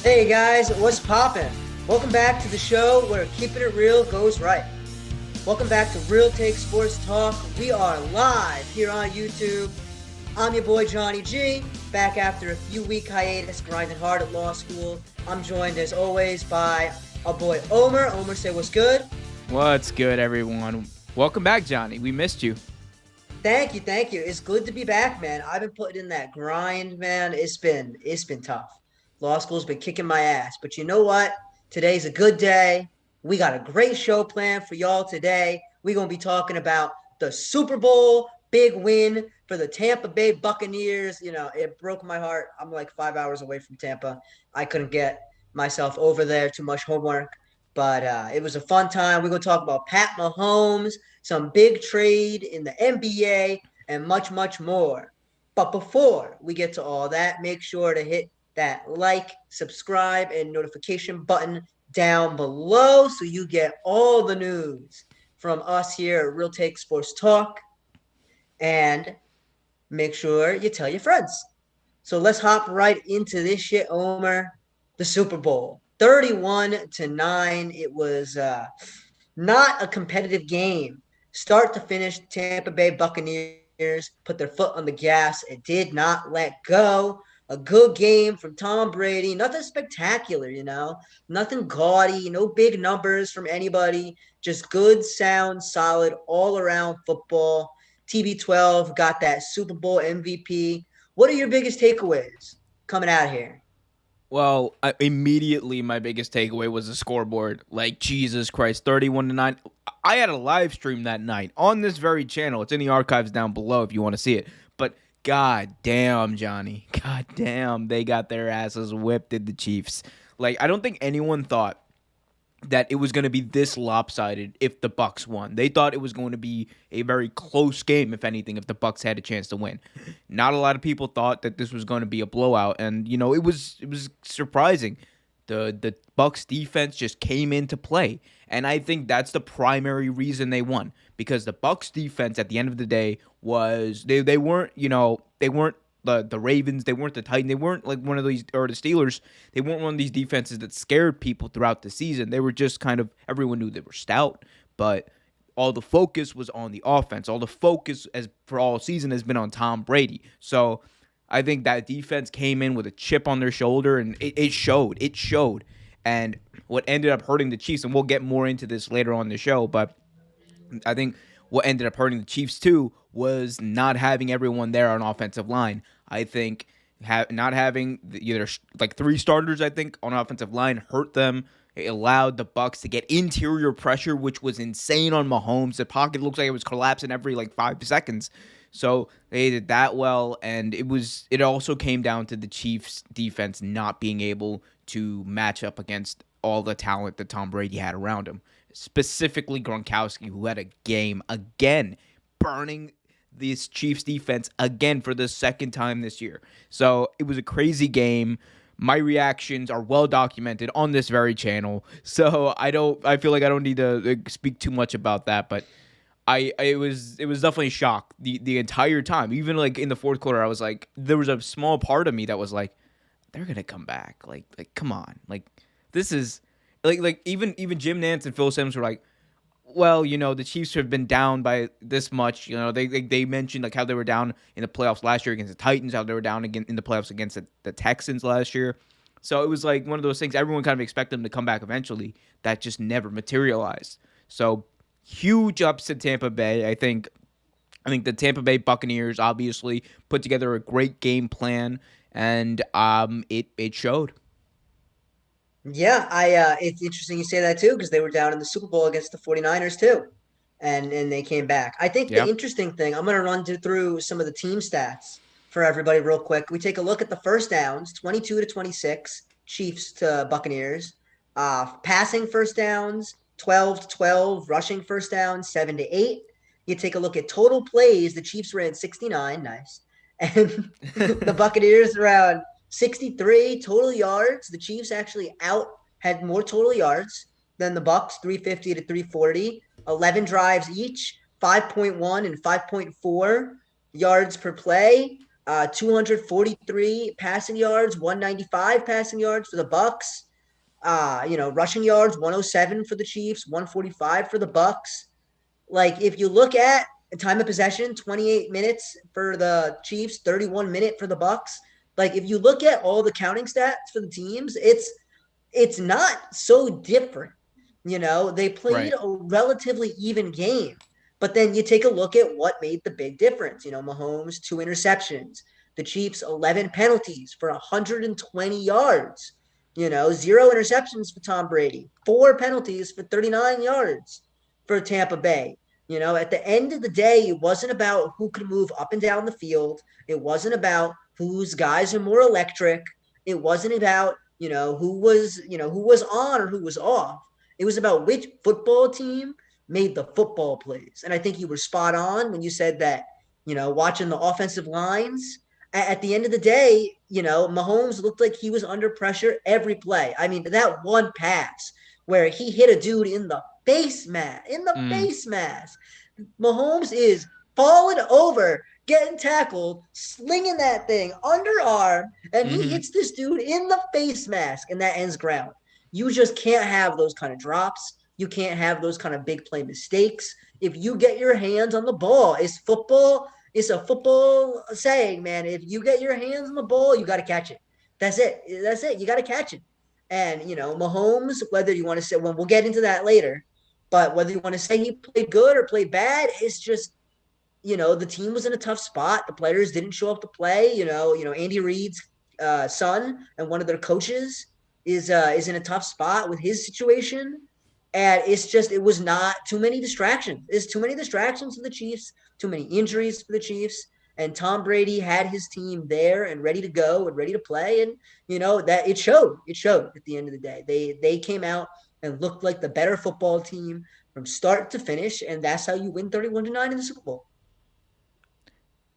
Hey guys, what's poppin'? Welcome back to the show where keeping it real goes right. Welcome back to Real Take Sports Talk. We are live here on YouTube. I'm your boy Johnny G, back after a few week hiatus, grinding hard at law school. I'm joined as always by our boy Omer. Omer, say what's good. What's good, everyone? Welcome back, Johnny. We missed you. Thank you. It's good to be back, man. I've been putting in that grind, man. It's been tough. Law school's been kicking my ass. But you know what? Today's a good day. We got a great show planned for y'all today. We're gonna be talking about the Super Bowl, big win for the Tampa Bay Buccaneers. You know, it broke my heart. I'm like 5 hours away from Tampa. I couldn't get myself over there, too much homework. But it was a fun time. We're gonna talk about Pat Mahomes, some big trade in the NBA, and much, much more. But before we get to all that, make sure to hit that like, subscribe, and notification button down below so you get all the news from us here at Real Take Sports Talk. And make sure you tell your friends. So let's hop right into this shit, Omer. The Super Bowl. 31-9. It was not a competitive game. Start to finish, Tampa Bay Buccaneers put their foot on the gas and did not let go. A good game from Tom Brady. Nothing spectacular, nothing gaudy, no big numbers from anybody. Just good, sound, solid, all around football. TB12 got that Super Bowl MVP. What are your biggest takeaways coming out here? Well, immediately my biggest takeaway was the scoreboard. Like, Jesus Christ, 31-9. I had a live stream that night on this very channel. It's in the archives down below if you want to see it. But god damn, Johnny. God damn, they got their asses whipped, did the Chiefs. Like, I don't think anyone thought that it was going to be this lopsided if the Bucks won. They thought it was going to be a very close game, if anything, if the Bucks had a chance to win. Not a lot of people thought that this was going to be a blowout, and it was surprising. The Bucks defense just came into play, and I think that's the primary reason they won, because the Bucks defense at the end of the day was they weren't the Ravens, they weren't the Titans, they weren't like one of these, or the Steelers, they weren't one of these defenses that scared people throughout the season. They were just kind of, everyone knew they were stout, but all the focus was on the offense. All the focus as for all season has been on Tom Brady. So I think that defense came in with a chip on their shoulder, and it showed. It showed. And what ended up hurting the Chiefs, and we'll get more into this later on in the show, but I think what ended up hurting the Chiefs too was not having everyone there on offensive line. I think not having either like three starters, I think, on offensive line hurt them. It allowed the Bucks to get interior pressure, which was insane on Mahomes. The pocket looks like it was collapsing every like 5 seconds. So they did that well, and it also came down to the Chiefs defense not being able to match up against all the talent that Tom Brady had around him. Specifically Gronkowski, who had a game again, burning this Chiefs defense again for the second time this year. So it was a crazy game. My reactions are well documented on this very channel, so I feel like I don't need to speak too much about that. But it was definitely a shock the entire time. Even like in the fourth quarter, I was like, there was a small part of me that was like, they're gonna come back. Like come on, like this is. Like even Jim Nantz and Phil Simms were like, well, the Chiefs have been down by this much. They mentioned like how they were down in the playoffs last year against the Titans, how they were down again in the playoffs against the Texans last year. So it was like one of those things everyone kind of expected them to come back eventually. That just never materialized. So huge ups to Tampa Bay. I think the Tampa Bay Buccaneers obviously put together a great game plan, and it showed. Yeah, it's interesting you say that too, because they were down in the Super Bowl against the 49ers too. And they came back. I think the Yeah. interesting thing, I'm gonna run through some of the team stats for everybody real quick. We take a look at the first downs, 22-26, Chiefs to Buccaneers. Passing first downs, 12-12, rushing first downs, 7-8. You take a look at total plays, the Chiefs ran 69, nice. And the Buccaneers around 63 total yards. The Chiefs actually had more total yards than the Bucks, 350 to 340. 11 drives each, 5.1 and 5.4 yards per play. 243 passing yards, 195 passing yards for the Bucks. Rushing yards, 107 for the Chiefs, 145 for the Bucks. Like if you look at time of possession, 28 minutes for the Chiefs, 31 minute for the Bucks. Like if you look at all the counting stats for the teams, it's not so different. They played Right. a relatively even game. But then you take a look at what made the big difference. Mahomes, 2 interceptions. The Chiefs, 11 penalties for 120 yards. 0 interceptions for Tom Brady. 4 penalties for 39 yards for Tampa Bay. At the end of the day, it wasn't about who could move up and down the field. It wasn't about whose guys are more electric. It wasn't about, who was on or who was off. It was about which football team made the football plays. And I think you were spot on when you said that, watching the offensive lines, at the end of the day, Mahomes looked like he was under pressure every play. I mean, that one pass where he hit a dude in the Mm. face mask. Mahomes is falling over, getting tackled, slinging that thing underarm, and he Hmm. hits this dude in the face mask, and that ends ground. You just can't have those kind of drops. You can't have those kind of big play mistakes. If you get your hands on the ball, it's a football saying, man. If you get your hands on the ball, you got to catch it. That's it. That's it. You got to catch it. And Mahomes, whether you want to say, well, we'll get into that later, but whether you want to say he played good or played bad, it's just the team was in a tough spot. The players didn't show up to play. Andy Reid's son and one of their coaches is in a tough spot with his situation. And it was not too many distractions. It's too many distractions for the Chiefs, too many injuries for the Chiefs. And Tom Brady had his team there and ready to go and ready to play. And, that it showed. It showed at the end of the day. They came out and looked like the better football team from start to finish. And that's how you win 31-9 in the Super Bowl.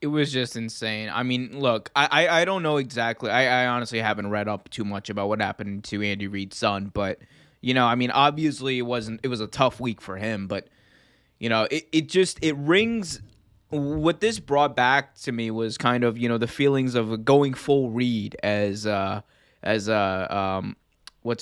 It was just insane. I mean, look, I don't know exactly. I honestly haven't read up too much about what happened to Andy Reid's son, but I mean, obviously it was a tough week for him, but it rings. What this brought back to me was kind of the feelings of going full Reed, as what's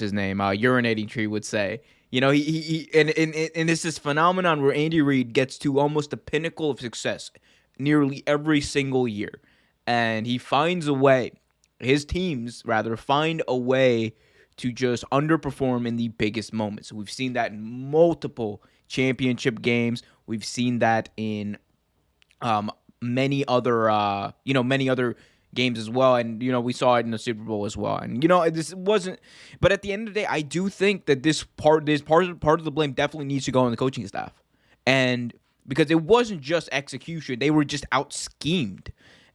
his name, urinating tree would say. And it's this phenomenon where Andy Reid gets to almost the pinnacle of success nearly every single year, and he finds a way. His teams rather find a way to just underperform in the biggest moments. We've seen that in multiple championship games. We've seen that in many other games as well, and we saw it in the Super Bowl as well. And this wasn't, but at the end of the day, I do think that this part of the blame definitely needs to go on the coaching staff, and because it wasn't just execution, they were just out schemed,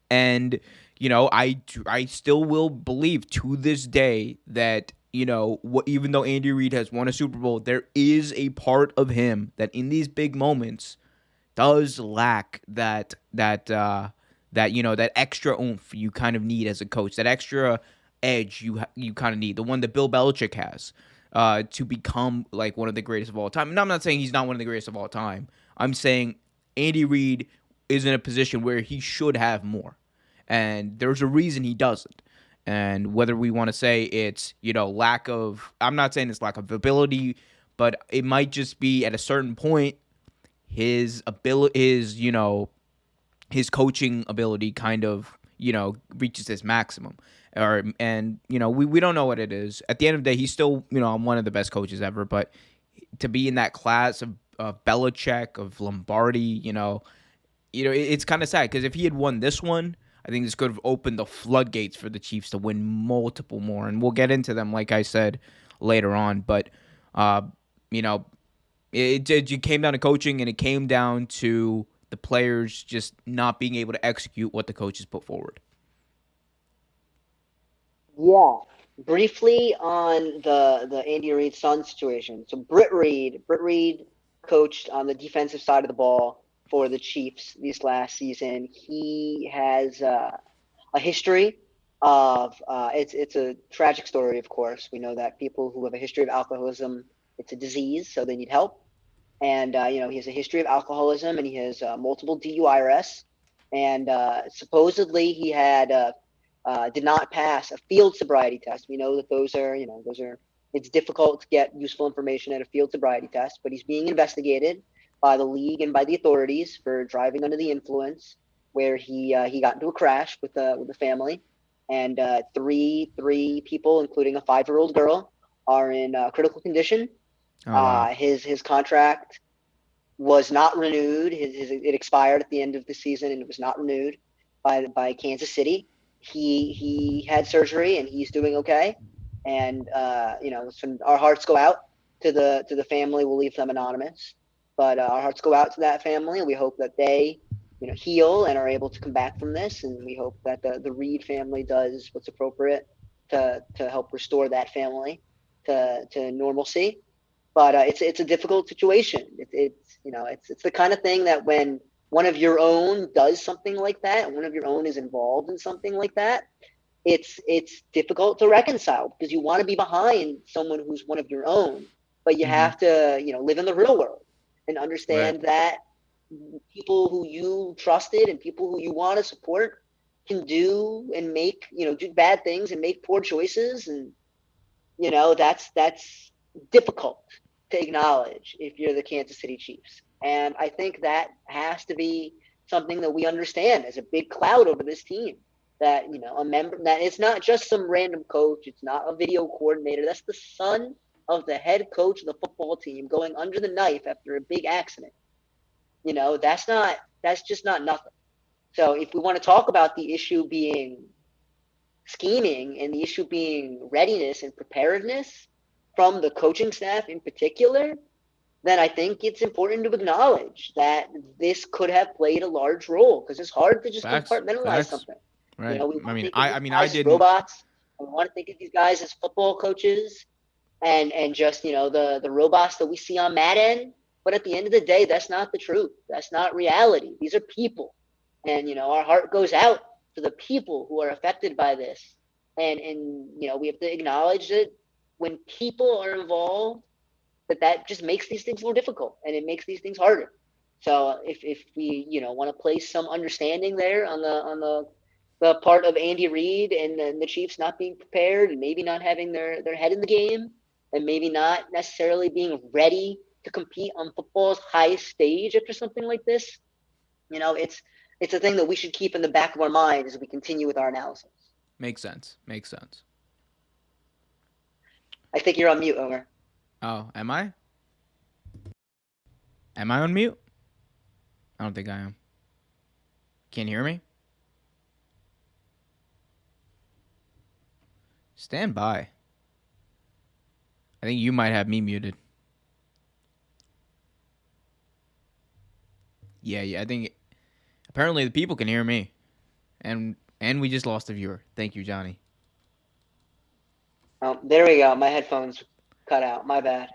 and I still will believe to this day that even though Andy Reid has won a Super Bowl, there is a part of him that in these big moments does lack that extra oomph you kind of need as a coach, that extra edge you kind of need, the one that Bill Belichick has to become like one of the greatest of all time. And I'm not saying he's not one of the greatest of all time. I'm saying Andy Reid is in a position where he should have more, and there's a reason he doesn't. And whether we want to say it's lack of, I'm not saying it's lack of ability, but it might just be at a certain point his ability, his coaching ability kind of reaches its maximum, and we don't know what it is. At the end of the day, he's still one of the best coaches ever, but to be in that class of Belichick, of Lombardi, it's kind of sad, because if he had won this one, I think this could have opened the floodgates for the Chiefs to win multiple more, and we'll get into them, like I said, later on. But you know it came down to coaching, and it came down to the players just not being able to execute what the coaches put forward. Yeah. Briefly on the Andy Reid son situation. So Britt Reid coached on the defensive side of the ball for the Chiefs this last season. He has a history of it's a tragic story, of course. We know that people who have a history of alcoholism, it's a disease, so they need help. And he has a history of alcoholism, and he has multiple DUI arrests. and supposedly he had did not pass a field sobriety test. We know that those are, it's difficult to get useful information at a field sobriety test, but he's being investigated by the league and by the authorities for driving under the influence, where he got into a crash with the family, and three people, including a 5-year-old girl, are in critical condition. Oh wow. His contract was not renewed. It expired at the end of the season, and it was not renewed by Kansas City. He had surgery, and he's doing okay. And so our hearts go out to the family. We'll leave them anonymous, but our hearts go out to that family, and we hope that they heal and are able to come back from this. And we hope that the Reed family does what's appropriate to help restore that family to normalcy. But it's a difficult situation. It's the kind of thing that when one of your own does something like that, and one of your own is involved in something like that, it's difficult to reconcile, because you want to be behind someone who's one of your own, but you have to live in the real world and understand that people who you trusted and people who you want to support can do and make do bad things and make poor choices, and that's difficult to acknowledge if you're the Kansas City Chiefs. And I think that has to be something that we understand as a big cloud over this team, that a member, that it's not just some random coach, it's not a video coordinator, that's the son of the head coach of the football team going under the knife after a big accident. That's just not nothing. So if we want to talk about the issue being scheming and the issue being readiness and preparedness from the coaching staff in particular, then I think it's important to acknowledge that this could have played a large role, because it's hard to just compartmentalize something. Right. I didn't. Robots. We want to think of these guys as football coaches, and just the robots that we see on Madden. But at the end of the day, that's not the truth. That's not reality. These are people, and our heart goes out to the people who are affected by this, and we have to acknowledge that when people are involved, that just makes these things more difficult, and it makes these things harder. So if we want to place some understanding there on the part of Andy Reid and the Chiefs not being prepared, and maybe not having their head in the game, and maybe not necessarily being ready to compete on football's highest stage after something like this, it's a thing that we should keep in the back of our mind as we continue with our analysis. Makes sense. I think you're on mute, Omer. Oh, am I? Am I on mute? I don't think I am. Can't hear me? Stand by. I think you might have me muted. Yeah, I think apparently the people can hear me. And we just lost a viewer. Thank you, Johnny. Oh, there we go. My headphones cut out. My bad.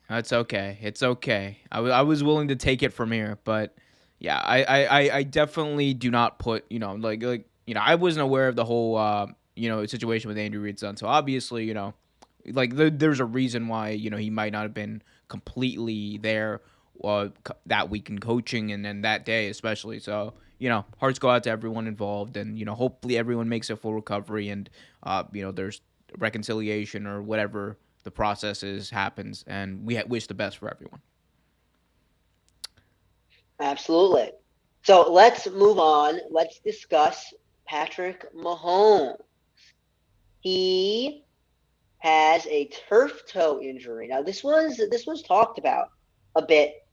It's okay. I was willing to take it from here, but yeah, I definitely do not put, I wasn't aware of the whole, situation with Andrew Reid's son. So obviously, there's a reason why, he might not have been completely there that week in coaching, and then that day especially. So, hearts go out to everyone involved, and, hopefully everyone makes a full recovery, and, there's reconciliation or whatever the process happens, and we wish the best for everyone. Absolutely. So let's move on. Let's discuss Patrick Mahomes. He has a turf toe injury. Now this was talked about a bit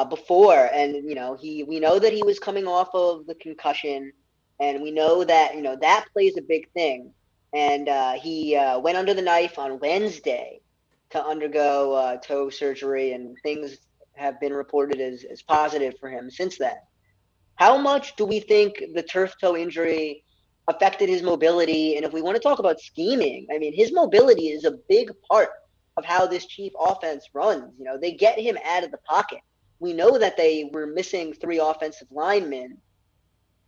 before, and we know that he was coming off of the concussion, and we know that that plays a big thing. And he went under the knife on Wednesday to undergo toe surgery, and things have been reported as positive for him since then. How much do we think the turf toe injury affected his mobility? And if we want to talk about scheming, I mean, his mobility is a big part of how this Chief offense runs. They get him out of the pocket. We know that they were missing 3 offensive linemen.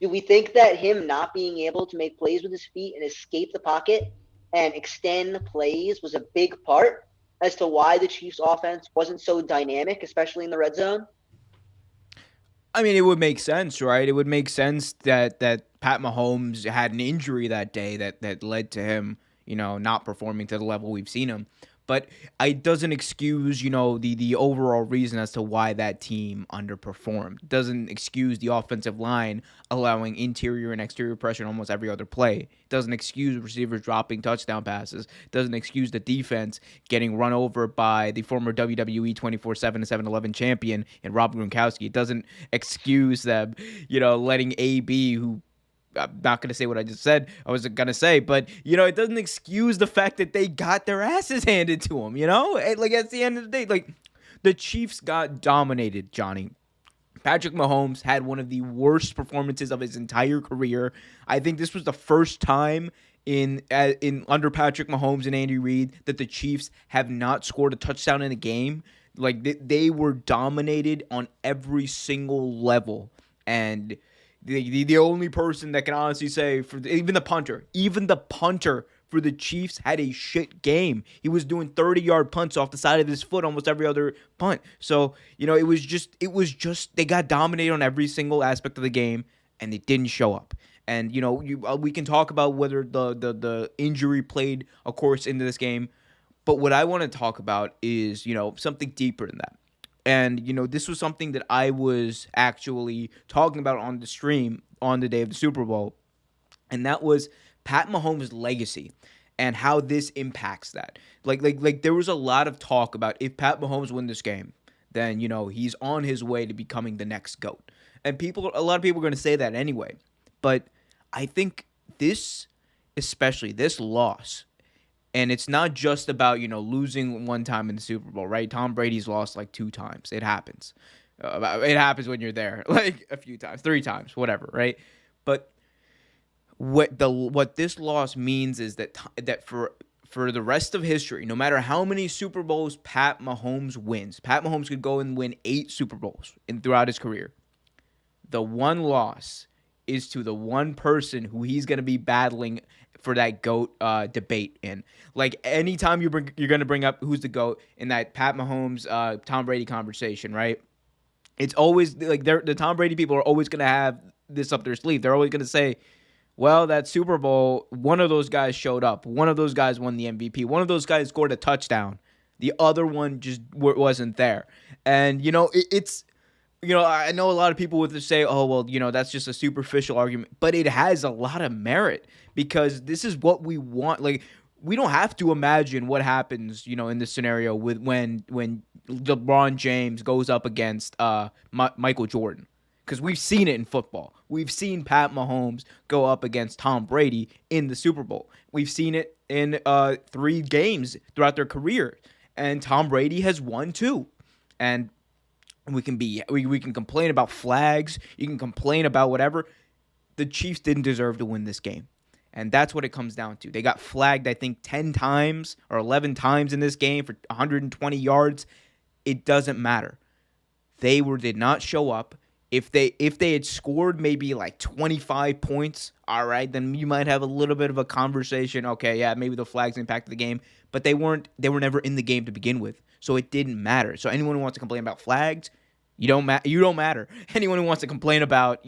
Do we think that him not being able to make plays with his feet and escape the pocket and extend plays was a big part as to why the Chiefs offense wasn't so dynamic, especially in the red zone? I mean, it would make sense, right? It would make sense that Pat Mahomes had an injury that day that led to him, not performing to the level we've seen him. But it doesn't excuse, the overall reason as to why that team underperformed. It doesn't excuse the offensive line allowing interior and exterior pressure in almost every other play. It doesn't excuse receivers dropping touchdown passes. It doesn't excuse the defense getting run over by the former WWE 24/7 and 7-Eleven champion and Rob Gronkowski. It doesn't excuse them, letting AB, who I'm not going to say what I just said. I wasn't going to say, but, it doesn't excuse the fact that they got their asses handed to them, Like, at the end of the day, like, the Chiefs got dominated, Johnny. Patrick Mahomes had one of the worst performances of his entire career. I think this was the first time in under Patrick Mahomes and Andy Reid that the Chiefs have not scored a touchdown in a game. Like, they were dominated on every single level. And the only person that can honestly say, even the punter for the Chiefs had a shit game. He was doing 30-yard punts off the side of his foot almost every other punt. So, it was just they got dominated on every single aspect of the game, and they didn't show up. And, we can talk about whether the injury played a course into this game, but what I want to talk about is, something deeper than that. And, this was something that I was actually talking about on the stream on the day of the Super Bowl. And that was Pat Mahomes' legacy and how this impacts that. Like there was a lot of talk about if Pat Mahomes win this game, then, he's on his way to becoming the next GOAT. And a lot of people are going to say that anyway. But I think especially this loss, and it's not just about, losing one time in the Super Bowl, right? Tom Brady's lost like 2 times. It happens. It happens when you're there, like a few times, 3 times, whatever, right? But what this loss means is that for the rest of history, no matter how many Super Bowls Pat Mahomes wins, Pat Mahomes could go and win 8 Super Bowls throughout his career. The one loss is to the one person who he's going to be battling for that GOAT debate in. Like, anytime you're going to bring up who's the GOAT in that Pat Mahomes, Tom Brady conversation, right? It's always like the Tom Brady people are always going to have this up their sleeve. They're always going to say, well, that Super Bowl, one of those guys showed up. One of those guys won the MVP. One of those guys scored a touchdown. The other one just wasn't there. And, it's... I know a lot of people would say, oh, well, that's just a superficial argument. But it has a lot of merit because this is what we want. Like, we don't have to imagine what happens, in this scenario with when LeBron James goes up against Michael Jordan. Because we've seen it in football. We've seen Pat Mahomes go up against Tom Brady in the Super Bowl. We've seen it in 3 games throughout their career. And Tom Brady has won 2. And we can complain about flags. You can complain about whatever. The Chiefs didn't deserve to win this game. And that's what it comes down to. They got flagged, I think, 10 times or 11 times in this game for 120 yards. It doesn't matter. They did not show up. If they had scored maybe like 25 points, all right, then you might have a little bit of a conversation. Okay, yeah, maybe the flags impacted the game, but they were never in the game to begin with. So it didn't matter. So anyone who wants to complain about flags, you don't matter. Anyone who wants to complain about,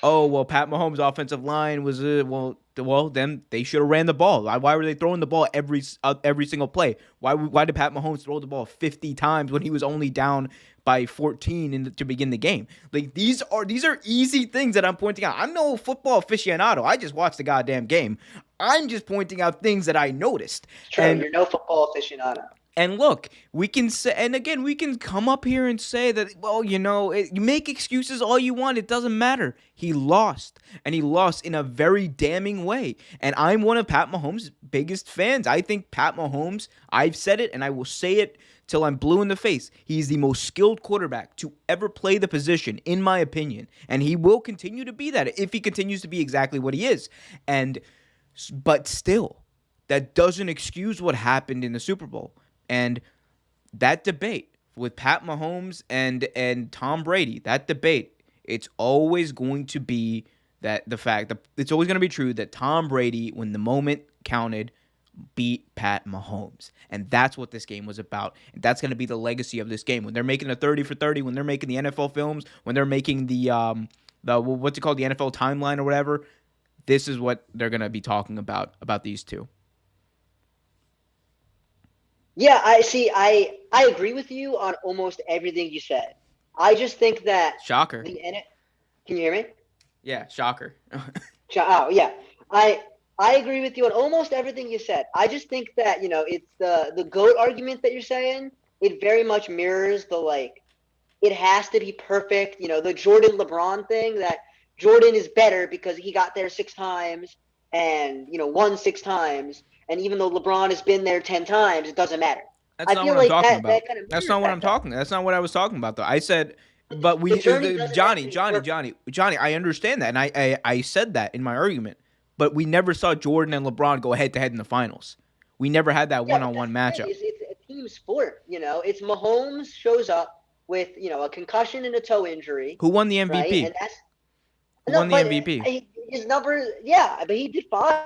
oh, well, Pat Mahomes' offensive line was well, then they should have ran the ball. Why were they throwing the ball every single play? Why did Pat Mahomes throw the ball 50 times when he was only down by 14 to begin the game? Like, these are easy things that I'm pointing out. I'm no football aficionado. I just watched the goddamn game. I'm just pointing out things that I noticed. True, you're no football aficionado. And look, we can say, and again, we can come up here and say that, well, you make excuses all you want. It doesn't matter. He lost, and he lost in a very damning way. And I'm one of Pat Mahomes' biggest fans. I think Pat Mahomes, I've said it, and I will say it till I'm blue in the face. He's the most skilled quarterback to ever play the position, in my opinion. And he will continue to be that if he continues to be exactly what he is. But still, that doesn't excuse what happened in the Super Bowl. And that debate with Pat Mahomes and Tom Brady, that debate, it's always going to be it's always going to be true that Tom Brady, when the moment counted, beat Pat Mahomes. And that's what this game was about. And that's going to be the legacy of this game. When they're making a 30 for 30, when they're making the NFL films, when they're making the what's it called, the NFL timeline or whatever, this is what they're going to be talking about these two. Yeah, I see. I agree with you on almost everything you said. I just think that Shocker. Can you hear me? Yeah, shocker. Oh yeah, I agree with you on almost everything you said. I just think that it's the GOAT argument that you're saying. It very much mirrors the it has to be perfect. The Jordan LeBron thing, that Jordan is better because he got there 6 times and won 6 times. And even though LeBron has been there 10 times, it doesn't matter. That's not what I'm talking about. That's not what I'm talking. That's not what I was talking about, though. I said, but Johnny, I understand that, and I said that in my argument. But we never saw Jordan and LeBron go head to head in the finals. We never had that one-on-one matchup. It's a team sport. It's Mahomes shows up with a concussion and a toe injury. Who won the MVP? Right? And Who won the MVP? His numbers, but he did fine.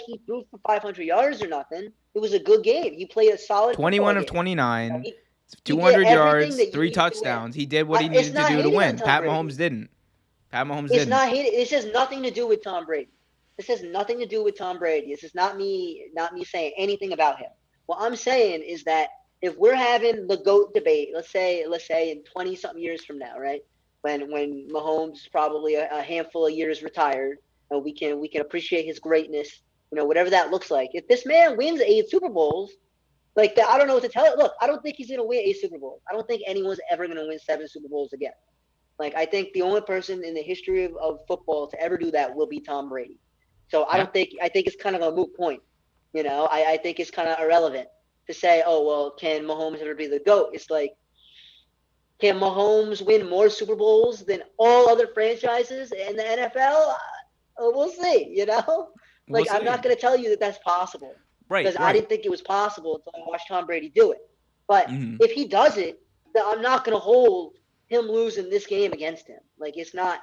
He threw for 500 yards or nothing. It was a good game. He played a solid 21 of 29, 200 yards, 3 touchdowns. He did what he needed to do to win. Pat Mahomes didn't. This has nothing to do with Tom Brady. This has nothing to do with Tom Brady. This is not me saying anything about him. What I'm saying is that if we're having the GOAT debate, let's say in 20-something years from now, right? When Mahomes is probably a handful of years retired, and we can appreciate his greatness, whatever that looks like. If this man wins 8 Super Bowls, like that, I don't know what to tell it. Look, I don't think he's going to win 8 Super Bowls. I don't think anyone's ever going to win 7 Super Bowls again. I think the only person in the history of football to ever do that will be Tom Brady. So I think it's kind of a moot point. I think it's kind of irrelevant to say, oh, well, can Mahomes ever be the GOAT? It's like, can Mahomes win more Super Bowls than all other franchises in the NFL? We'll see, I'm not going to tell you that that's possible. Right. Because I didn't think it was possible until I watched Tom Brady do it. But if he does it, then I'm not going to hold him losing this game against him. It's not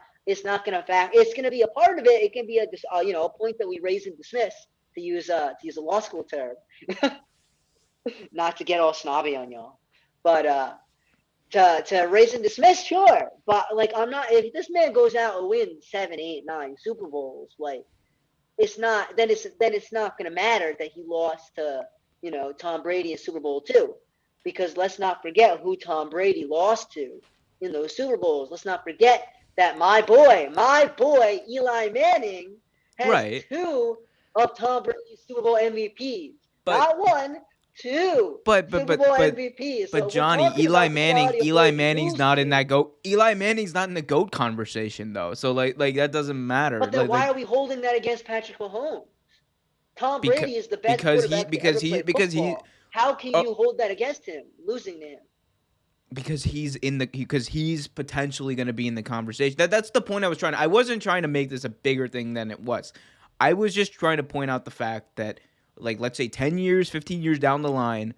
going to fact. It's going to be a part of it. It can be a point that we raise and dismiss, to use a law school term. Not to get all snobby on y'all, but to raise and dismiss, sure. But I'm not. If this man goes out and wins 7, 8, 9 Super Bowls, it's not. Then it's not going to matter that he lost to Tom Brady in Super Bowl 2, because let's not forget who Tom Brady lost to in those Super Bowls. Let's not forget that my boy Eli Manning has 2 of Tom Brady's Super Bowl MVPs. Not 1, 2 Super Bowl MVPs. But Johnny, Eli Manning's not in that GOAT. Eli Manning's not in the GOAT conversation though. So that doesn't matter. But then why are we holding that against Patrick Mahomes? Tom Brady is the best quarterback to ever play football. How can you hold that against him, losing to him? Because he's potentially going to be in the conversation. That's the point I was trying to. I wasn't trying to make this a bigger thing than it was. I was just trying to point out the fact that, let's say 10 years, 15 years down the line,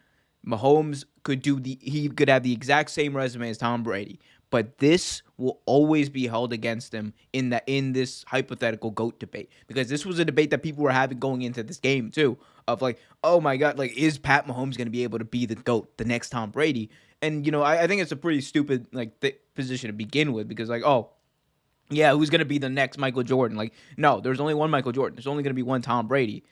Mahomes could have the exact same resume as Tom Brady, but this will always be held against him in this hypothetical GOAT debate, because this was a debate that people were having going into this game too, of oh my God, is Pat Mahomes going to be able to be the GOAT, the next Tom Brady? And I think it's a pretty stupid position to begin with, because who's going to be the next Michael Jordan? No, there's only one Michael Jordan. There's only going to be one Tom Brady.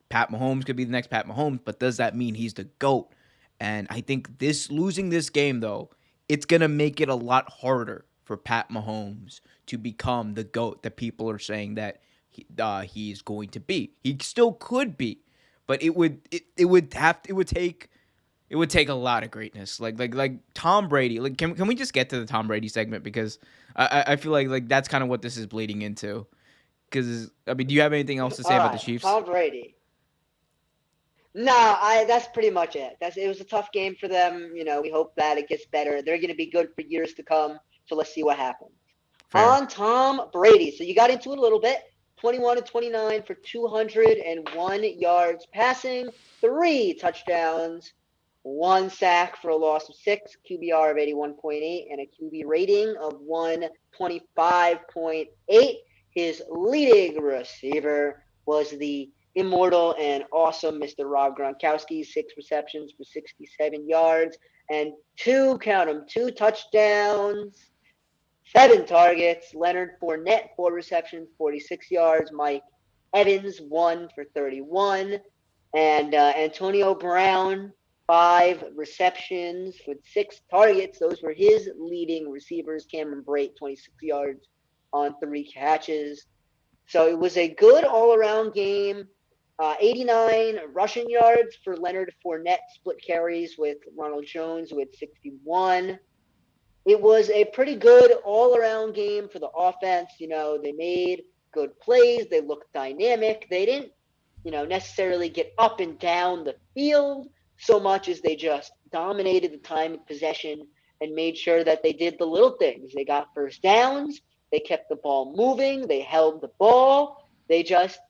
Pat Mahomes could be the next Pat Mahomes, but does that mean he's the GOAT? And I think losing this game, though, it's going to make it a lot harder for Pat Mahomes to become the GOAT that people are saying that he's going to be. He still could be, but it would take a lot of greatness. Like Tom Brady. Can we just get to the Tom Brady segment, because I feel like that's kind of what this is bleeding into. Because do you have anything else to say about the Chiefs? Tom Brady. No, that's pretty much it. It was a tough game for them. We hope that it gets better. They're going to be good for years to come. So let's see what happens. Fair. On Tom Brady. So you got into it a little bit. 21 of 29 for 201 yards passing, 3 touchdowns, 1 sack for a loss of 6, QBR of 81.8, and a QB rating of 125.8. His leading receiver was the immortal and awesome Mr. Rob Gronkowski, 6 receptions for 67 yards and two touchdowns, 7 targets. Leonard Fournette, 4 receptions, 46 yards. Mike Evans, 1 for 31. And Antonio Brown, 5 receptions with 6 targets. Those were his leading receivers. Cameron Brate, 26 yards on 3 catches. So it was a good all-around game. 89 rushing yards for Leonard Fournette, split carries with Ronald Jones with 61. It was a pretty good all-around game for the offense. They made good plays. They looked dynamic. They didn't, necessarily get up and down the field so much as they just dominated the time of possession and made sure that they did the little things. They got first downs. They kept the ball moving. They held the ball. They just,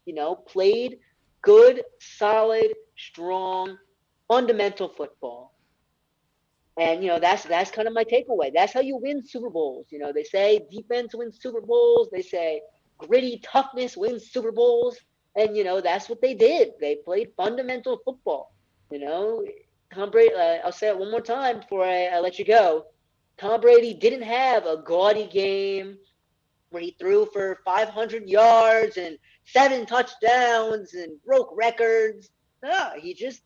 played good, solid, strong, fundamental football. And, that's kind of my takeaway. That's how you win Super Bowls. They say defense wins Super Bowls. They say gritty toughness wins Super Bowls. And, that's what they did. They played fundamental football. Tom Brady, I'll say it one more time before I let you go. Tom Brady didn't have a gaudy game where he threw for 500 yards and 7 touchdowns and broke records. No, he just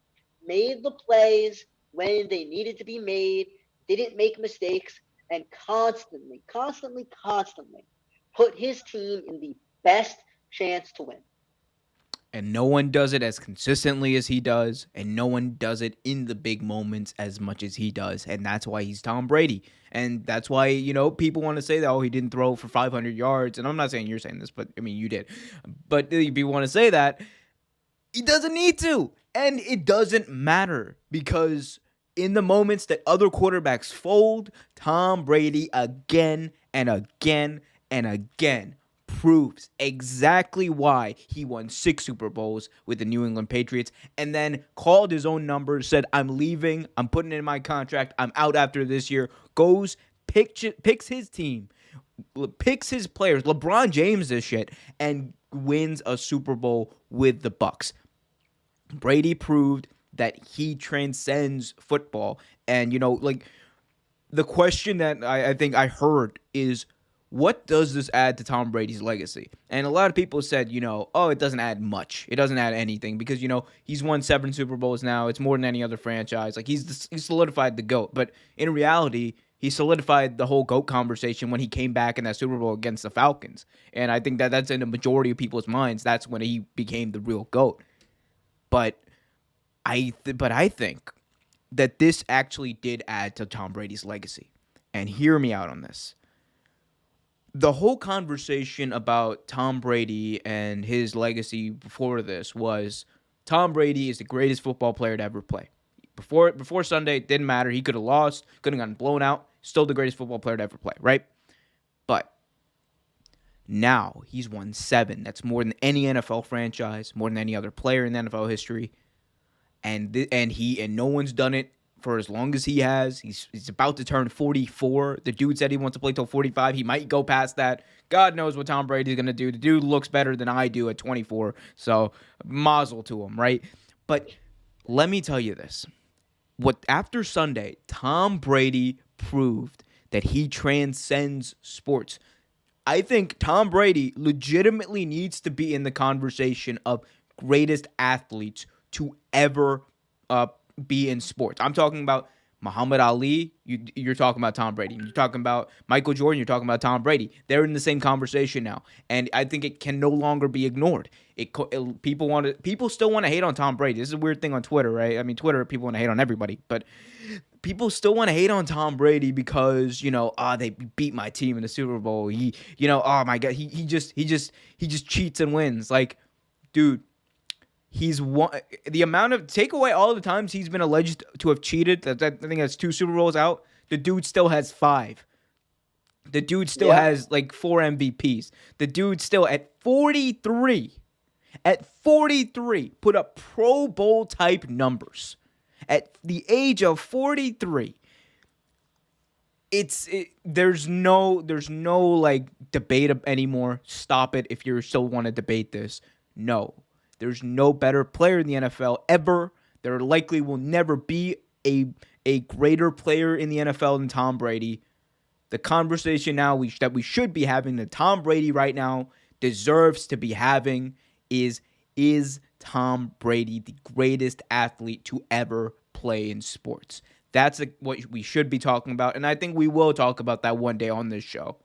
made the plays when they needed to be made, didn't make mistakes, and constantly put his team in the best chance to win. And no one does it as consistently as he does, and no one does it in the big moments as much as he does, and that's why he's Tom Brady. And that's why, people want to say that, he didn't throw for 500 yards, and I'm not saying you're saying this, but, you did. But people want to say that. He doesn't need to, and it doesn't matter, because in the moments that other quarterbacks fold, Tom Brady again and again and again proves exactly why he won 6 Super Bowls with the New England Patriots, and then called his own numbers, said, I'm leaving, I'm putting in my contract, I'm out after this year, goes, picks his team, picks his players, LeBron James this shit, and wins a Super Bowl with the Bucs. Brady proved that he transcends football. And, the question that I think I heard is, what does this add to Tom Brady's legacy? And a lot of people said, it doesn't add much. It doesn't add anything because, he's won 7 Super Bowls now. It's more than any other franchise. Like, he's solidified the GOAT. But in reality, he solidified the whole GOAT conversation when he came back in that Super Bowl against the Falcons. And I think that that's in the majority of people's minds. That's when he became the real GOAT. But I think that this actually did add to Tom Brady's legacy. And hear me out on this. The whole conversation about Tom Brady and his legacy before this was Tom Brady is the greatest football player to ever play. Before Sunday, it didn't matter. He could have lost, could have gotten blown out. Still the greatest football player to ever play, right? But now he's won 7. That's more than any NFL franchise, more than any other player in NFL history. And no one's done it for as long as he has. He's about to turn 44. The dude said he wants to play till 45. He might go past that. God knows what Tom Brady's going to do. The dude looks better than I do at 24. So, mazel to him, right? But let me tell you this. After Sunday, Tom Brady proved that he transcends sports. I think Tom Brady legitimately needs to be in the conversation of greatest athletes to ever be in sports. I'm talking about Muhammad Ali. You're talking about Tom Brady. You're talking about Michael Jordan. You're talking about Tom Brady. They're in the same conversation now, and I think it can no longer be ignored. People still want to hate on Tom Brady. This is a weird thing on Twitter, right? I mean, Twitter, people want to hate on everybody, but people still want to hate on Tom Brady because they beat my team in the Super Bowl. Oh my God, he just cheats and wins. Like, dude. He's won the amount of take away all the times he's been alleged to have cheated. I think that's 2 Super Bowls out. The dude still has 5. The dude still has like 4 MVPs. The dude still at 43 put up Pro Bowl type numbers. At the age of 43, there's no like debate anymore. Stop it if you still want to debate this. No. There's no better player in the NFL ever. There likely will never be a greater player in the NFL than Tom Brady. The conversation now that we should be having, that Tom Brady right now deserves to be having, is Tom Brady the greatest athlete to ever play in sports? That's what we should be talking about, and I think we will talk about that one day on this show.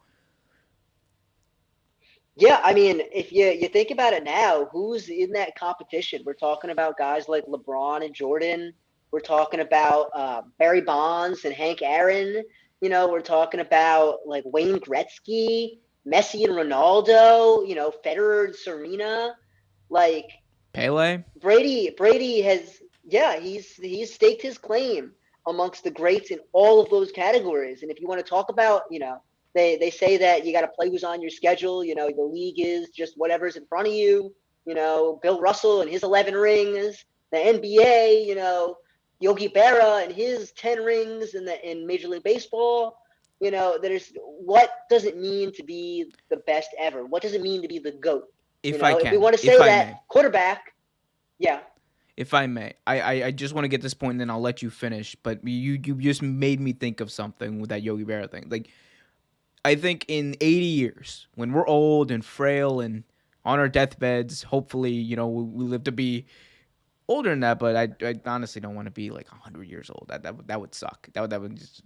Yeah, I mean, if you think about it now, who's in that competition? We're talking about guys like LeBron and Jordan. We're talking about Barry Bonds and Hank Aaron. We're talking about like Wayne Gretzky, Messi and Ronaldo. Federer and Serena. Like Pele. Brady has, he's staked his claim amongst the greats in all of those categories. And if you want to talk about, they say that you got to play who's on your schedule. The league is just whatever's in front of you. Bill Russell and his 11 rings, the NBA, Yogi Berra and his 10 rings in Major League Baseball. There's, what does it mean to be the best ever? What does it mean to be the GOAT? If we want to say that quarterback, yeah. If I may, I just want to get this point, and then I'll let you finish. But you just made me think of something with that Yogi Berra thing. Like, I think in 80 years, when we're old and frail and on our deathbeds, hopefully, we live to be older than that. But I honestly don't want to be like 100 years old. That would suck. That would just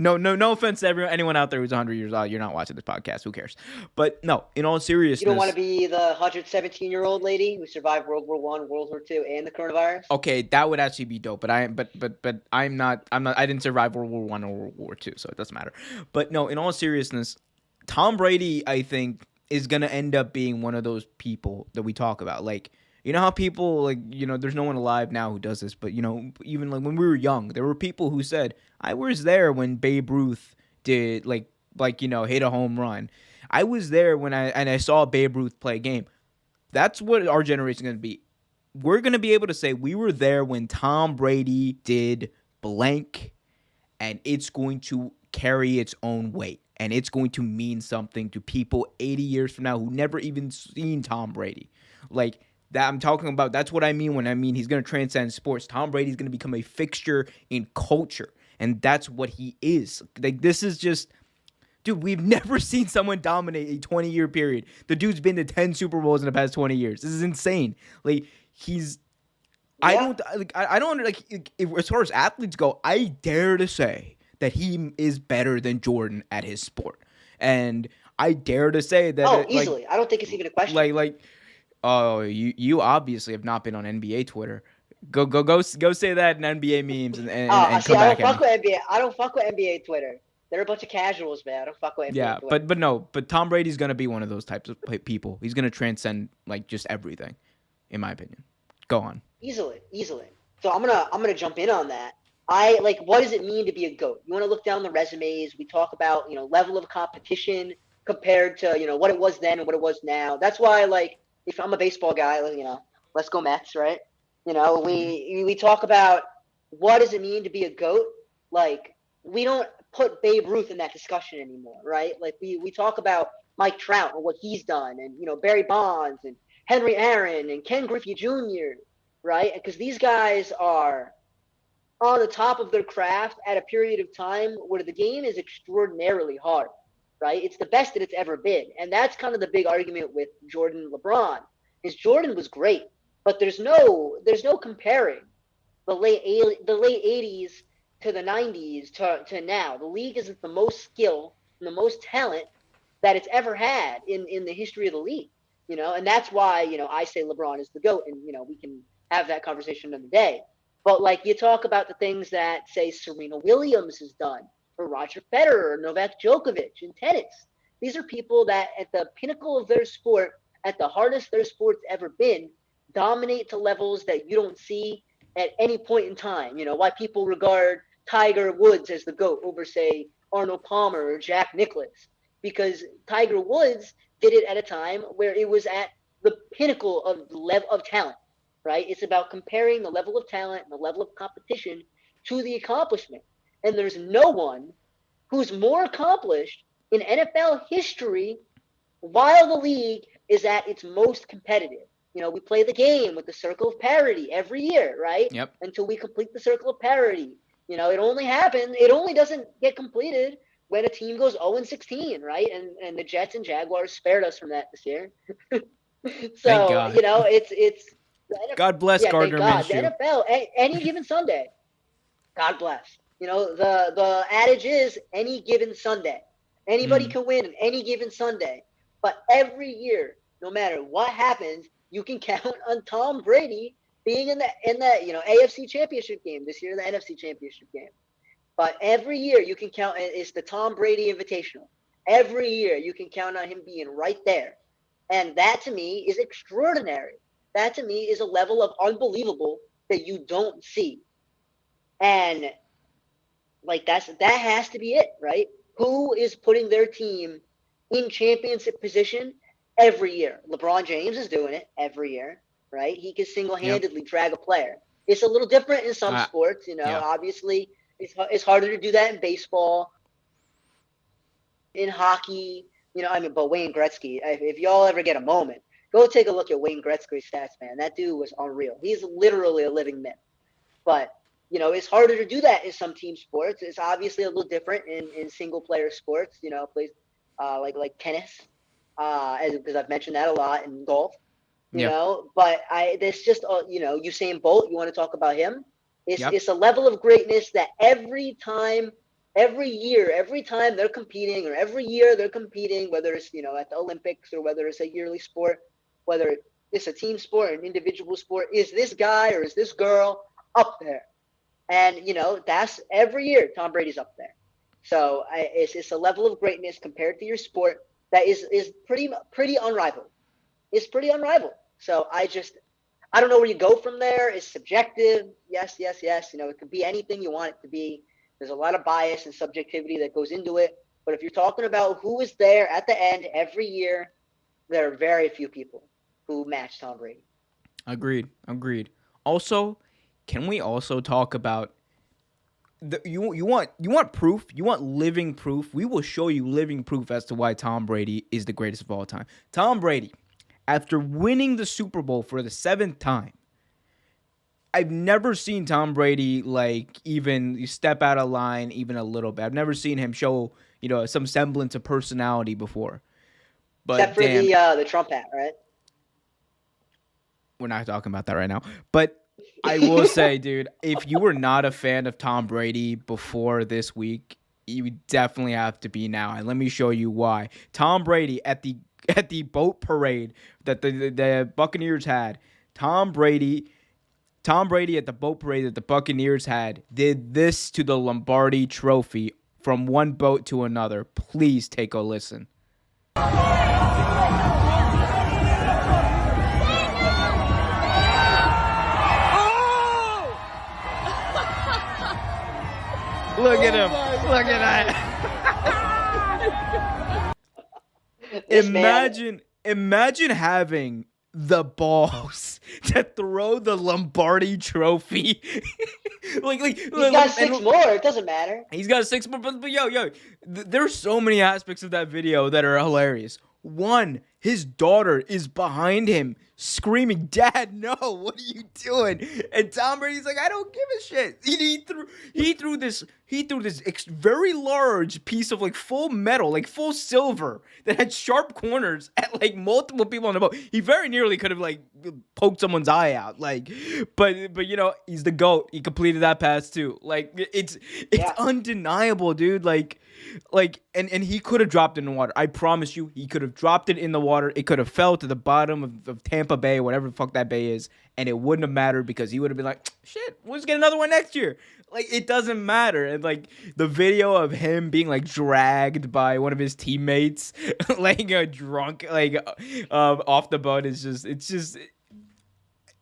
no offense to anyone out there who's 100 years old. You're not watching this podcast. Who cares? But no, in all seriousness, you don't want to be the 117-year-old lady who survived World War I, World War II, and the coronavirus. Okay, that would actually be dope. But I'm not. I didn't survive World War I or World War II, so it doesn't matter. But no, in all seriousness, Tom Brady, I think, is gonna end up being one of those people that we talk about. Like, you know how people, like, there's no one alive now who does this, but, even like when we were young, there were people who said, I was there when Babe Ruth did, hit a home run. I was there when I saw Babe Ruth play a game. That's what our generation is going to be. We're going to be able to say we were there when Tom Brady did blank, and it's going to carry its own weight, and it's going to mean something to people 80 years from now who never even seen Tom Brady. Like, that I'm talking about, that's what I mean when I mean he's going to transcend sports. Tom Brady's going to become a fixture in culture, and that's what he is. Like, this is just, dude, we've never seen someone dominate a 20-year period. The dude's been to 10 Super Bowls in the past 20 years. This is insane. Like, he's, yeah. I don't, as far as athletes go, I dare to say that he is better than Jordan at his sport. And I dare to say that. Easily. I don't think it's even a question. Oh, you obviously have not been on NBA Twitter. Go say that in NBA memes and come back. I don't fuck with NBA Twitter. They're a bunch of casuals, man. I don't fuck with NBA Twitter. but Tom Brady's gonna be one of those types of people. He's gonna transcend just everything, in my opinion. Go on. Easily. So I'm gonna jump in on that. What does it mean to be a GOAT? You want to look down the resumes. We talk about level of competition compared to what it was then and what it was now. That's why if I'm a baseball guy, let's go Mets, right? We talk about what does it mean to be a GOAT. We don't put Babe Ruth in that discussion anymore, right? We talk about Mike Trout and what he's done, and Barry Bonds and Henry Aaron and Ken Griffey Jr., right? Because these guys are on the top of their craft at a period of time where the game is extraordinarily hard. Right? It's the best that it's ever been. And that's kind of the big argument with Jordan and LeBron, is Jordan was great, but there's no comparing the late 80s to the 90s to now. The league is the most skill and the most talent that it's ever had in the history of the league. And that's why, I say LeBron is the GOAT, and we can have that conversation another day. But you talk about the things that, say, Serena Williams has done, or Roger Federer, or Novak Djokovic in tennis. These are people that at the pinnacle of their sport, at the hardest their sport's ever been, dominate to levels that you don't see at any point in time. Why people regard Tiger Woods as the GOAT over, say, Arnold Palmer or Jack Nicklaus. Because Tiger Woods did it at a time where it was at the pinnacle of talent, right? It's about comparing the level of talent and the level of competition to the accomplishment. And there's no one who's more accomplished in NFL history while the league is at its most competitive. we play the game with the circle of parity every year, right? Yep. Until we complete the circle of parity. It only doesn't get completed when a team goes 0-16, right? And the Jets and Jaguars spared us from that this year. Thank So, God. it's God bless Gardner Thank God. Minshew. The NFL, any given Sunday, God bless. The adage is any given Sunday. Anybody can win on any given Sunday. But every year, no matter what happens, you can count on Tom Brady being in the AFC Championship game this year, the NFC Championship game. But every year you can count. It's the Tom Brady Invitational. Every year you can count on him being right there, and that to me is extraordinary. That to me is a level of unbelievable that you don't see, and like that has to be it, right? Who is putting their team in championship position every year? LeBron James is doing it every year, right? He can single-handedly drag a player. It's a little different in some sports, yeah. Obviously, it's harder to do that in baseball, in hockey, but Wayne Gretzky, if y'all ever get a moment, go take a look at Wayne Gretzky's stats, man. That dude was unreal. He's literally a living myth. But, it's harder to do that in some team sports. It's obviously a little different in single-player sports, plays like tennis, because I've mentioned that a lot in golf, But there's just, Usain Bolt, you want to talk about him? It's a level of greatness that every year, every time they're competing, or every year they're competing, whether it's, at the Olympics or whether it's a yearly sport, whether it's a team sport, an individual sport, is this guy or is this girl up there? And, that's every year Tom Brady's up there. So it's a level of greatness compared to your sport that is pretty unrivaled. It's pretty unrivaled. So I don't know where you go from there. It's subjective. Yes. It could be anything you want it to be. There's a lot of bias and subjectivity that goes into it. But if you're talking about who is there at the end every year, there are very few people who match Tom Brady. Agreed. Also, can we also talk about you want proof? You want living proof? We will show you living proof as to why Tom Brady is the greatest of all time. Tom Brady, after winning the Super Bowl for the 7th time, I've never seen Tom Brady even step out of line even a little bit. I've never seen him show some semblance of personality before. But except for the Trump hat, right? We're not talking about that right now. But I will say, dude, if you were not a fan of Tom Brady before this week, you definitely have to be now. And let me show you why. Tom Brady at the boat parade that the Buccaneers had, Tom Brady at the boat parade that the Buccaneers had did this to the Lombardi Trophy from one boat to another. Please take a listen. Look at him. Look at that. Imagine having the balls to throw the Lombardi Trophy. He's got 6 more. It doesn't matter. He's got 6 more. But there's so many aspects of that video that are hilarious. One, his daughter is behind him screaming, "Dad, no, what are you doing?" And Tom Brady's like, "I don't give a shit." He threw this very large piece of full metal, full silver that had sharp corners at multiple people on the boat. He very nearly could have poked someone's eye out. But he's the GOAT. He completed that pass too. It's undeniable, dude. And he could have dropped it in the water. I promise you, he could have dropped it in the water. It could have fell to the bottom of Tampa Bay, whatever the fuck that bay is, and it wouldn't have mattered because he would have been like, "Shit, we'll just get another one next year." It doesn't matter. And the video of him being dragged by one of his teammates, drunk, off the boat is just.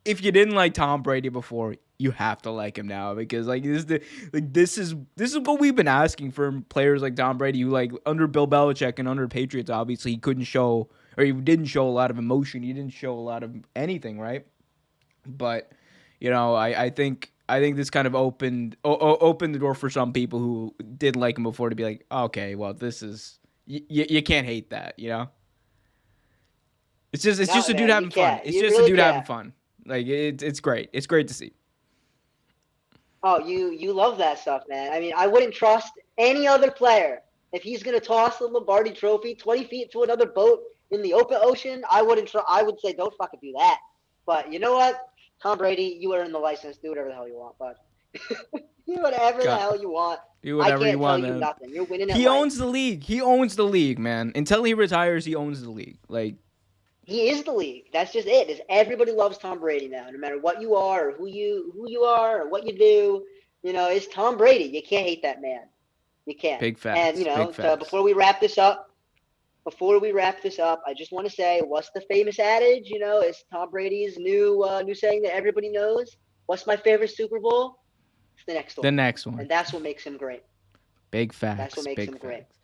If you didn't like Tom Brady before, you have to like him now because this is what we've been asking for players like Tom Brady, who under Bill Belichick and under Patriots, obviously he couldn't show, or he didn't show a lot of emotion. He didn't show a lot of anything, right? But I think this kind of opened the door for some people who didn't like him before to be like, okay, well, this is you can't hate that, It's just No, a dude man, you having fun. can't. It's You just a really dude having can't. fun. Like it's great. It's great to see. Oh, you love that stuff, man. I mean, I wouldn't trust any other player if he's gonna toss the Lombardi Trophy 20 feet to another boat in the open ocean. I wouldn't. I would say don't fucking do that. But you know what, Tom Brady, you earned the license. Do whatever the hell you want, bud. Do whatever the God, hell you want. do I whatever you can't tell want, you man. nothing. You're winning at He life. owns the league. He owns the league, man. Until he retires, he owns the league. Like He is the league. That's just it. Is everybody loves Tom Brady now, no matter what you are or who you are or what you do. You know, it's Tom Brady. You can't hate that man. You can't. big And facts. Big facts. before we wrap this up, I just want to say, what's the famous adage? You know, it's Tom Brady's new saying that everybody knows. What's my favorite Super Bowl? It's the next The one, next one. and that's what makes him great. Big That's what facts. makes Big him great. facts.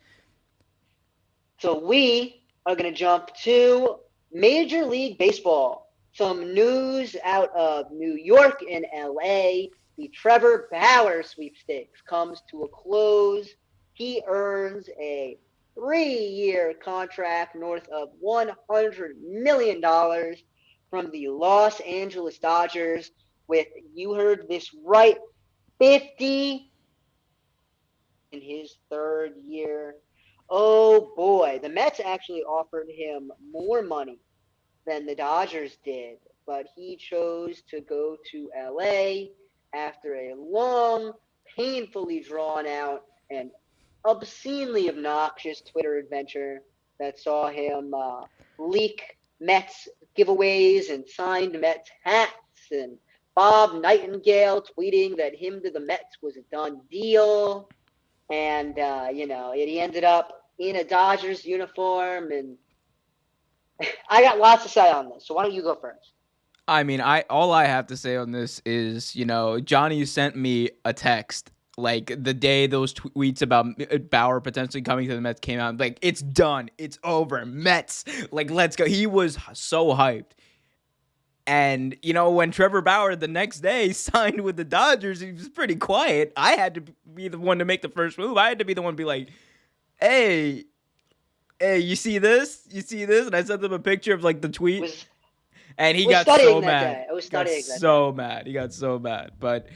So we are going to jump to Major League Baseball. Some news out of New York and LA. The Trevor Bauer sweepstakes comes to a close. He earns a 3-year contract north of $100 million from the Los Angeles Dodgers with, you heard this right, 50 in his third year. Oh boy, the Mets actually offered him more money than the Dodgers did, but he chose to go to LA after a long, painfully drawn out, and obscenely obnoxious Twitter adventure that saw him leak Mets giveaways and signed Mets hats, and Bob Nightingale tweeting that him to the Mets was a done deal. And, he ended up in a Dodgers uniform. And I got lots to say on this. So why don't you go first? I mean, all I have to say on this is, Johnny sent me a text like the day those tweets about Bauer potentially coming to the Mets came out. Like, it's done, it's over, Mets, like, let's go. He was so hyped. And when Trevor Bauer the next day signed with the Dodgers, he was pretty quiet. I had to be the one to make the first move. I had to be the one to be like, hey, you see this? And I sent them a picture of like the tweet. And he got so mad. I was studying that day. He got so mad. But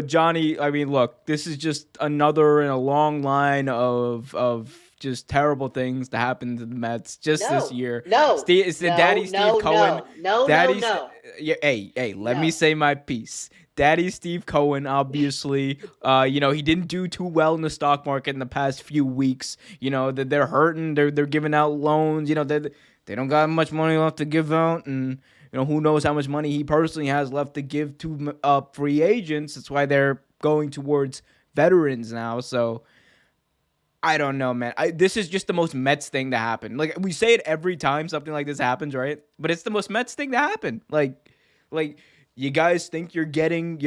Johnny, I mean, look, this is just another in a long line of just terrible things to happen to the Mets this year. Daddy Steve Cohen. Hey, let me say my piece. Daddy Steve Cohen, obviously, he didn't do too well in the stock market in the past few weeks. They're hurting. They're giving out loans. They don't got much money left to give out, and who knows how much money he personally has left to give to free agents. That's why they're going towards veterans now. So I don't know, man. This is just the most Mets thing to happen. Like, we say it every time something like this happens, right? But it's the most Mets thing to happen. Like you guys think you're getting,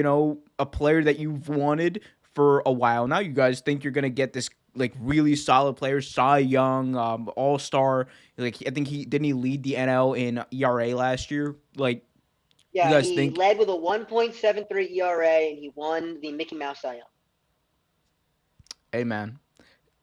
a player that you've wanted for a while now. You guys think you're gonna get this like really solid player, Cy Young, all-star. Like, I think he lead the NL in ERA last year. Like, yeah, he led with a 1.73 ERA, and he won the Mickey Mouse Cy Young. Hey, man.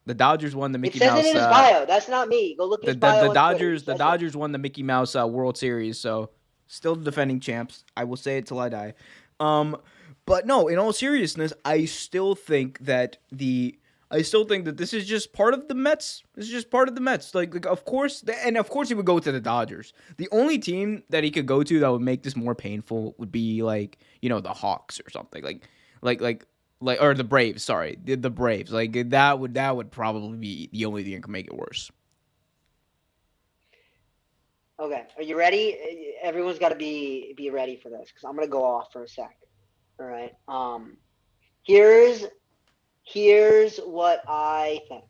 The Dodgers won the Mickey Mouse. It says it in his bio. That's not me. Go look at his bio. The Dodgers won the Mickey Mouse World Series, so still the defending champs. I will say it till I die. But no, in all seriousness, I still think that this is just part of the Mets. This is just part of the Mets. Like of course he would go to the Dodgers. The only team that he could go to that would make this more painful would be like, the Hawks or something. Like or the Braves, sorry. The Braves. Like that would probably be the only thing that could make it worse. Okay. Are you ready? Everyone's got to be ready for this, cuz I'm going to go off for a sec. All right. Here's what I think.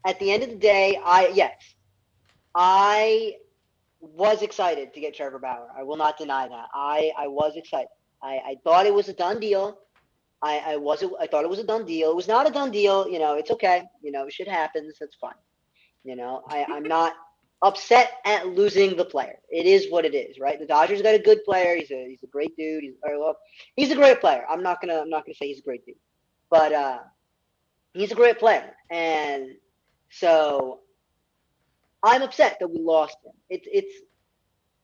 At the end of the day, I was excited to get Trevor Bauer. I will not deny that. I was excited. I thought it was a done deal. I thought it was a done deal. It was not a done deal. It's okay. Shit happens. That's fine. I'm not upset at losing the player. It is what it is, right? The Dodgers got a good player. He's a great dude. He's a great player. I'm not gonna say he's a great dude, but he's a great player, and so I'm upset that we lost him.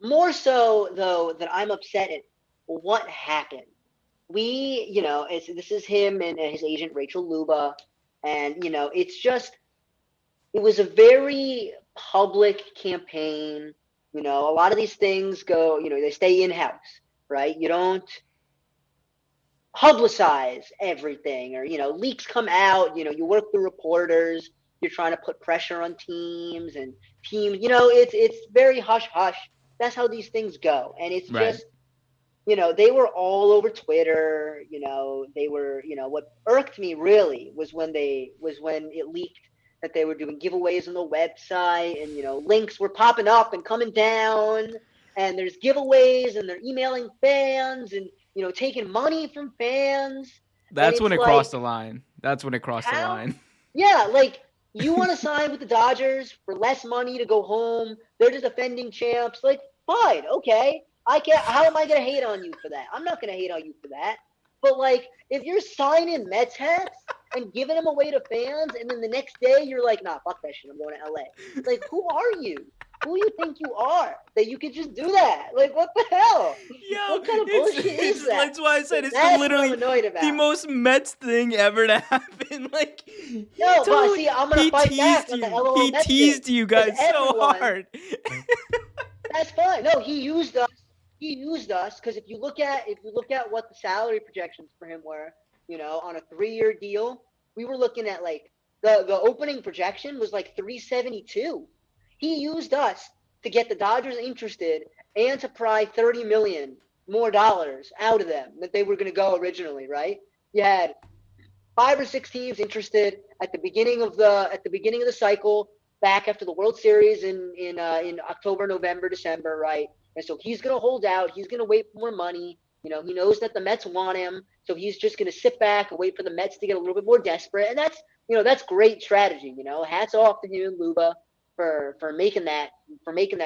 More so though that I'm upset at what happened. This is him and his agent Rachel Luba, and it was a very public campaign. A lot of these things go, they stay in house, right? You don't publicize everything, or leaks come out. You work through reporters. You're trying to put pressure on teams and teams. It's very hush hush. That's how these things go, and it's Right. just they were all over Twitter. They were. What irked me really was when it leaked that they were doing giveaways on the website, and links were popping up and coming down, and there's giveaways, and they're emailing fans, and taking money from fans. That's when it crossed the line. Yeah, like you want to sign with the Dodgers for less money to go home. They're the defending champs. Like, fine, okay. How am I gonna hate on you for that? I'm not gonna hate on you for that. But like, if you're signing Mets hats and giving them away to fans, and then the next day you're like, nah, fuck that shit, I'm going to LA. Like, who are you? Who you think you are that you could just do that? Like, what the hell? What kind of bullshit is that? That's why I said it's literally the most Mets thing ever to happen. Like, no, but see, I'm gonna fight back on the LOL He Mets teased thing, you guys so hard. That's fine. No, he used us. He used us because if you look at what the salary projections for him were, on a 3-year deal, we were looking at like the opening projection was like 372. He used us to get the Dodgers interested and to pry $30 million more dollars out of them that they were going to go originally, right? You had 5 or 6 teams interested at the beginning of the cycle, back after the World Series in October, November, December, right? And so he's going to hold out. He's going to wait for more money. He knows that the Mets want him, so he's just going to sit back and wait for the Mets to get a little bit more desperate. And that's great strategy. Hats off to him and Luba for making that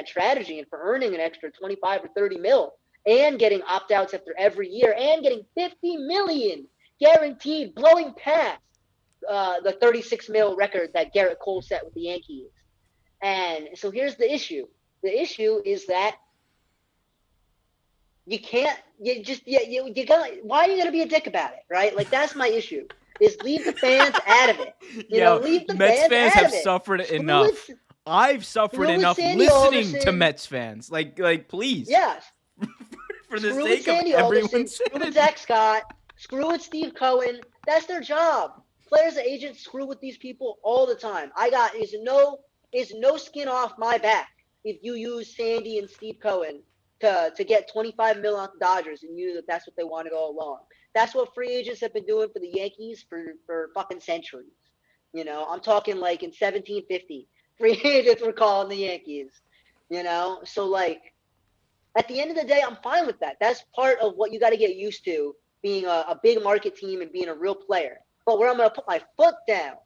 strategy and for earning an extra 25 or 30 mil and getting opt-outs after every year and getting 50 million guaranteed, blowing past the 36 mil record that Garrett Cole set with the Yankees. And so here's the issue. The issue is that you can't. You got. Why are you gonna be a dick about it, right? Like that's my issue. Is leave the fans out of it. Leave the Mets fans have out of suffered enough. I've suffered enough listening to Mets fans. Like please. Yes. For the screw sake Sandy of everyone. Screw with Zach Scott. Screw with Steve Cohen. That's their job. Players and agents screw with these people all the time. Is no skin off my back if you use Sandy and Steve Cohen to get 25 mil off the Dodgers and you knew that that's what they wanted all along. That's what free agents have been doing for the Yankees for fucking centuries. I'm talking like in 1750, free agents were calling the Yankees. So like at the end of the day, I'm fine with that. That's part of what you got to get used to being a big market team and being a real player. But where I'm going to put my foot down,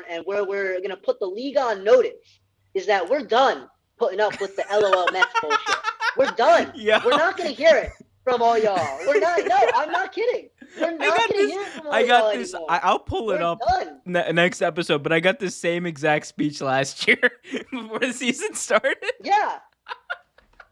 and where we're going to put the league on notice is that we're done putting up with the LOL Mets bullshit. We're done. Yeah. We're not going to hear it from all y'all. We're not. No, I'm not kidding. We're not going to hear it from all y'all anymore. I'll pull it up next episode, but I got this same exact speech last year before the season started. Yeah.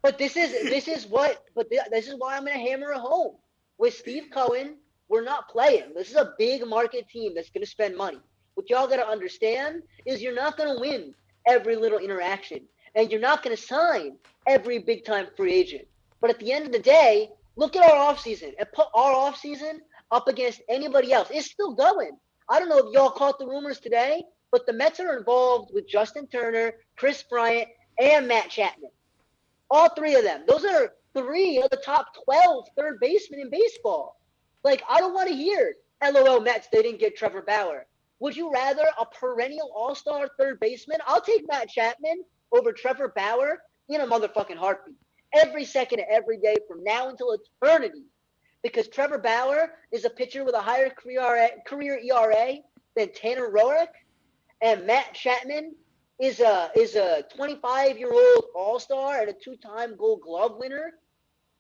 But this is why I'm going to hammer it home. With Steve Cohen, we're not playing. This is a big market team that's going to spend money. What y'all got to understand is you're not going to win every little interaction, and you're not going to sign every big-time free agent. But at the end of the day, look at our offseason and put our offseason up against anybody else. It's still going. I don't know if y'all caught the rumors today, but the Mets are involved with Justin Turner, Chris Bryant, and Matt Chapman. All 3 of them. Those are 3 of the top 12 third basemen in baseball. Like, I don't want to hear, LOL Mets, they didn't get Trevor Bauer. Would you rather a perennial all-star third baseman? I'll take Matt Chapman over Trevor Bauer in a motherfucking heartbeat. Every second of every day from now until eternity. Because Trevor Bauer is a pitcher with a higher career ERA than Tanner Roark. And Matt Chapman is a 25-year-old all-star and a 2-time Gold Glove winner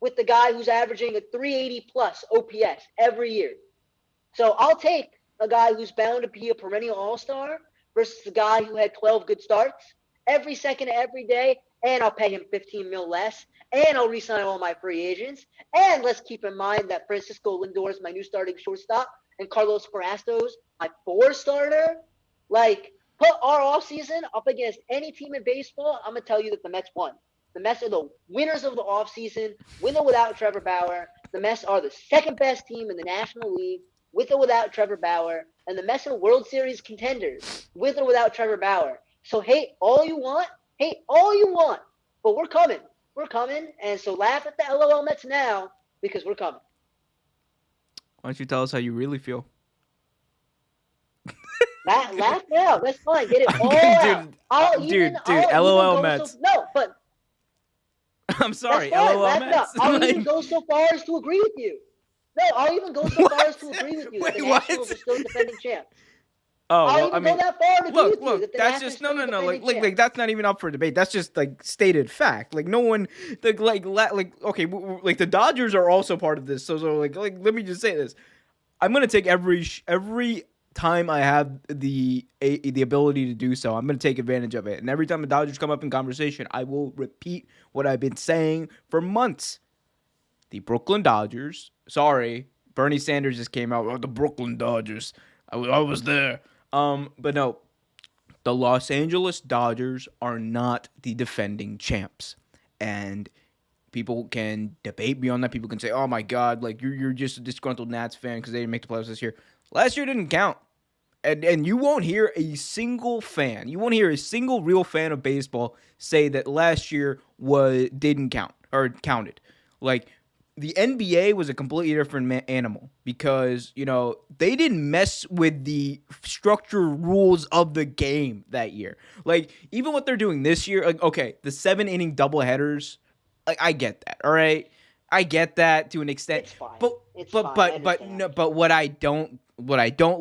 with the guy who's averaging a 380-plus OPS every year. So I'll take a guy who's bound to be a perennial all-star versus a guy who had 12 good starts every second of every day, and I'll pay him $15 million less, and I'll re-sign all my free agents. And let's keep in mind that Francisco Lindor is my new starting shortstop, and Carlos Carrasco's my 4 starter. Like, put our offseason up against any team in baseball, I'm gonna tell you that the Mets won. The Mets are the winners of the offseason, with or without Trevor Bauer. The Mets are the second best team in the National League, with or without Trevor Bauer, and the Mets are World Series contenders, with or without Trevor Bauer. So hate all you want, but we're coming. We're coming, and so laugh at the LOL Mets now, because we're coming. Why don't you tell us how you really feel? Laugh now. That's fine. Get it all out. Dude, LOL Mets. But I'm sorry, that's fine. LOL Mets. I'll even go so far as to agree with you. No, I'll even go so far as to agree with you. Wait, the Nationals are still defending champs. Oh, I'll even go that far to agree with you. Look, that's just no. Like that's not even up for debate. That's just like stated fact. Like no one, okay, like the Dodgers are also part of this. So like let me just say this. I'm gonna take every time I have the ability to do so. I'm gonna take advantage of it. And every time the Dodgers come up in conversation, I will repeat what I've been saying for months. The Brooklyn Dodgers. Sorry, Bernie Sanders just came out. Oh, the Brooklyn Dodgers. I was there. But no, the Los Angeles Dodgers are not the defending champs, and people can debate me on that. People can say, "Oh my God, like you're just a disgruntled Nats fan because they didn't make the playoffs this year." Last year didn't count, and you won't hear a single fan, you won't hear a single real fan of baseball say that last year didn't count or counted. Like, the NBA was a completely different animal because, they didn't mess with the structure rules of the game that year. Like, even what they're doing this year, like, okay, the 7-inning doubleheaders, like, I get that, all right? I get that to an extent. It's fine. But what I don't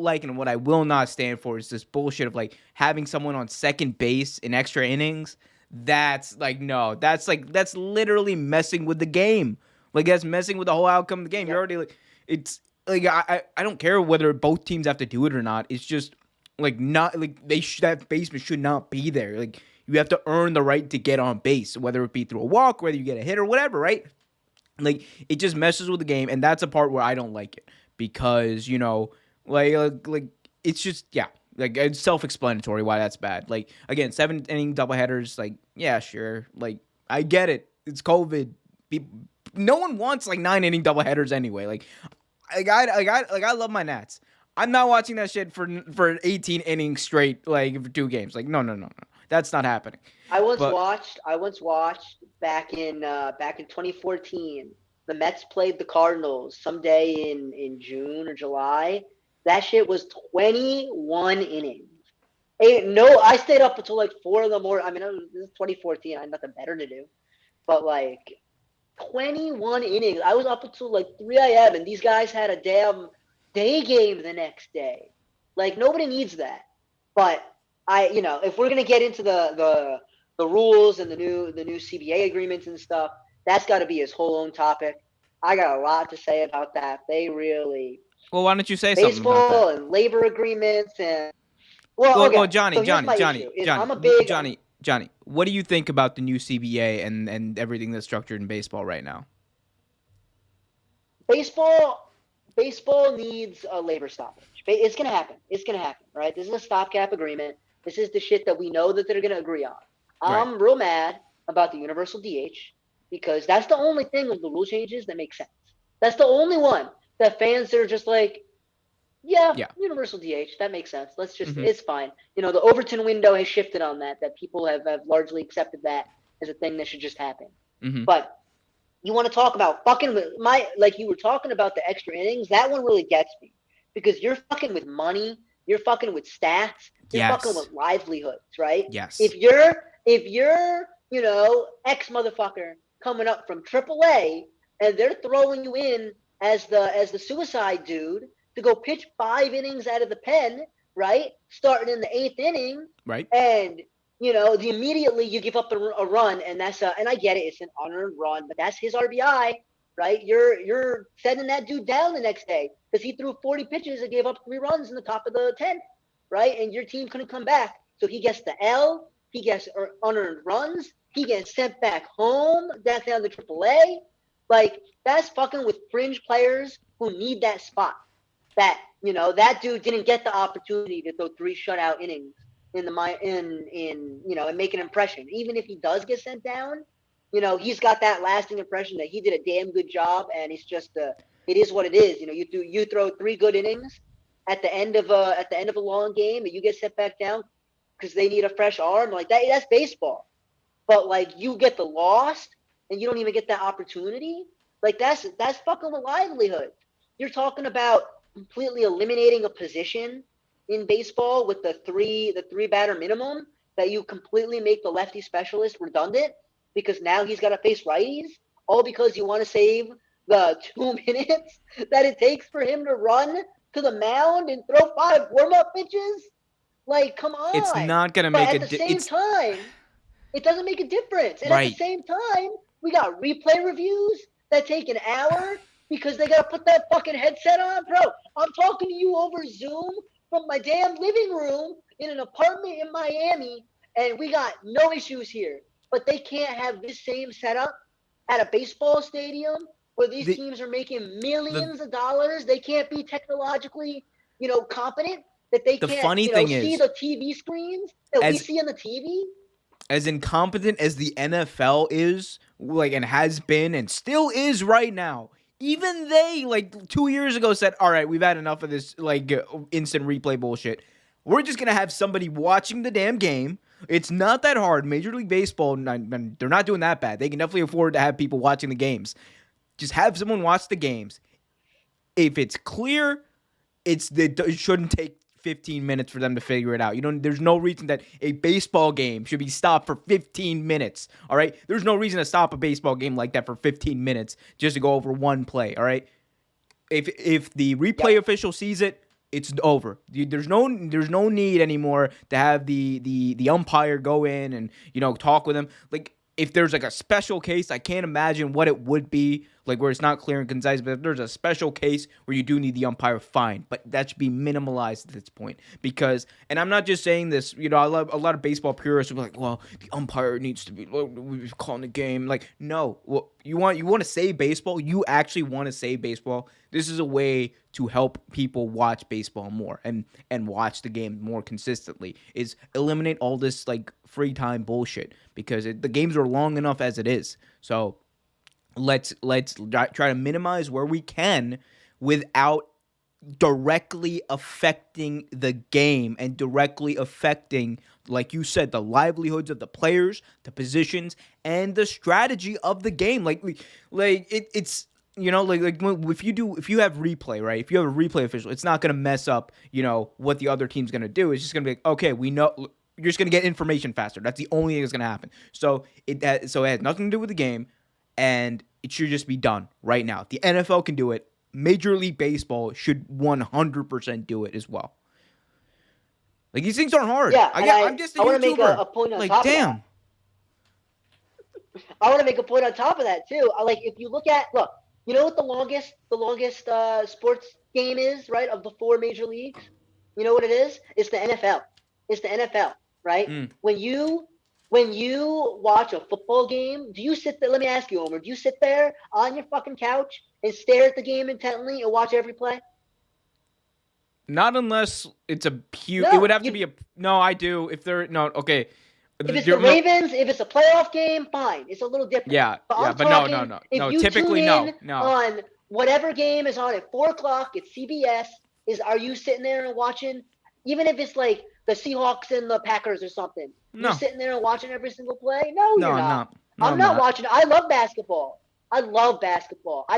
like and what I will not stand for is this bullshit of like having someone on second base in extra innings. That's like, no, that's literally messing with the game. Like, that's messing with the whole outcome of the game. Yeah. You're already like, it's like, I don't care whether both teams have to do it or not. It's just like, not like that baseman should not be there. Like, you have to earn the right to get on base, whether it be through a walk, whether you get a hit or whatever, right? Like, it just messes with the game, and that's a part where I don't like it because, like it's just, yeah, like, it's self-explanatory why that's bad. Like, again, 7-inning doubleheaders, like, yeah, sure, like, I get it. It's COVID. No one wants like 9-inning doubleheaders anyway. Like, I love my Nats. I'm not watching that shit for 18 innings straight, like, for 2 games. Like, no. That's not happening. I once watched back in 2014. The Mets played the Cardinals someday in June or July. That shit was 21 innings. I stayed up until like 4 in the morning. I mean, this is 2014. I had nothing better to do. But like 21 innings. I was up until like 3 a.m. and these guys had a damn day game the next day. Like, nobody needs that. But if we're gonna get into the rules and the new CBA agreements and stuff, that's got to be his whole own topic. I got a lot to say about that. They really why don't you say something about that? Baseball and labor agreements and Johnny, what do you think about the new CBA and everything that's structured in baseball right now? Baseball needs a labor stoppage. It's gonna happen. Right? This is a stopgap agreement. This is the shit that we know that they're gonna agree on. I'm real mad about the universal DH because that's the only thing with the rule changes that makes sense. That's the only one that fans are just like, yeah. Universal DH, that makes sense. Let's just, it's fine. The Overton window has shifted on that people have largely accepted that as a thing that should just happen. Mm-hmm. But you want to talk about fucking with like you were talking about the extra innings, that one really gets me because you're fucking with money, you're fucking with stats, you're fucking with livelihoods, right? Yes. If you're, ex motherfucker coming up from AAA and they're throwing you in as the suicide dude to go pitch 5 innings out of the pen, right? Starting in the 8th inning, right? And immediately you give up a run, and and I get it, it's an unearned run, but that's his RBI, right? You're setting that dude down the next day because he threw 40 pitches and gave up 3 runs in the top of the 10th, right? And your team couldn't come back, so he gets the L, he gets unearned runs, He gets sent back home, down to AAA. Like, that's fucking with fringe players who need that spot. That, that dude didn't get the opportunity to throw 3 shutout innings and make an impression. Even if he does get sent down, he's got that lasting impression that he did a damn good job, and it's just it is what it is. You throw 3 good innings at the end of a long game, and you get sent back down because they need a fresh arm like that. That's baseball. But like, you get the loss and you don't even get that opportunity. Like, that's fucking a livelihood. You're talking about completely eliminating a position in baseball with the three batter minimum, that you completely make the lefty specialist redundant because now he's got to face righties, all because you want to save the 2 minutes that it takes for him to run to the mound and throw 5 warm-up pitches. Like, come on. It's not going to make a difference. At the same time, it doesn't make a difference. And at the same time, we got replay reviews that take an hour because they got to put that fucking headset on. Bro, I'm talking to you over Zoom from my damn living room in an apartment in Miami, and we got no issues here. But they can't have this same setup at a baseball stadium where these teams are making millions of dollars. They can't be technologically, competent, that they can't see the TV screens that we see on the TV. As incompetent as the NFL is, like, and has been and still is right now, even they, like, 2 years ago said, all right, we've had enough of this, like, instant replay bullshit. We're just going to have somebody watching the damn game. It's not that hard. Major League Baseball, they're not doing that bad. They can definitely afford to have people watching the games. Just have someone watch the games. If it's clear, it shouldn't take 15 minutes for them to figure it out. There's no reason that a baseball game should be stopped for 15 minutes. All right. There's no reason to stop a baseball game like that for 15 minutes just to go over one play. All right. If the replay official sees it, it's over. There's no need anymore to have the umpire go in and, talk with them. Like, if there's like a special case, I can't imagine what it would be, like where it's not clear and concise, but if there's a special case where you do need the umpire, fine. But that should be minimalized at this point. Because, and I'm not just saying this, a lot of baseball purists will be like, well, the umpire needs to be calling the game. Like, no, well, you want to save baseball? You actually want to save baseball? This is a way to help people watch baseball more and watch the game more consistently, is eliminate all this like free time bullshit, because the games are long enough as it is. So let's try to minimize where we can without directly affecting the game and directly affecting, like you said, the livelihoods of the players, the positions, and the strategy of the game. It's if you have replay, right? If you have a replay official, it's not going to mess up, what the other team's going to do. It's just going to be like, okay, we know you're just going to get information faster. That's the only thing that's going to happen. So it has nothing to do with the game, and it should just be done right now. If the NFL can do it, Major League Baseball should 100% do it as well. Like, these things aren't hard. Yeah, I'm just a YouTuber. I want to make a point on top of that. I want to make a point on top of that too. If you look, you know what the longest sports game is, right? Of the 4 major leagues, you know what it is? It's the NFL. It's the NFL, right? When you watch a football game, do you sit there? Let me ask you, Omer. Do you sit there on your fucking couch and stare at the game intently and watch every play? Not unless it's a huge. No, it would have to be a. No, I do. If they're no, okay. If it's the Ravens, if it's a playoff game, fine. It's a little different. Yeah, but no. If you Typically, tune in no. on whatever game is on at 4:00, it's CBS. Are you sitting there and watching? Even if it's like the Seahawks and the Packers or something, no. You're sitting there and watching every single play? No, you're not. I'm not watching. I love basketball. I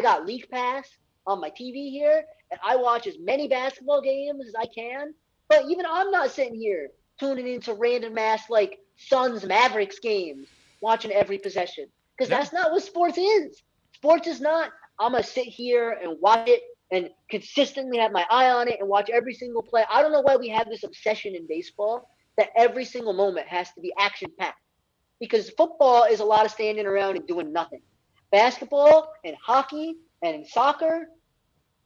got League Pass on my TV here, and I watch as many basketball games as I can. But even I'm not sitting here tuning into random ass like Suns Mavericks games, watching every possession, because that's not what sports is. Sports is not, I'm gonna sit here and watch it and consistently have my eye on it and watch every single play. I don't know why we have this obsession in baseball that every single moment has to be action-packed, because football is a lot of standing around and doing nothing. Basketball and hockey and soccer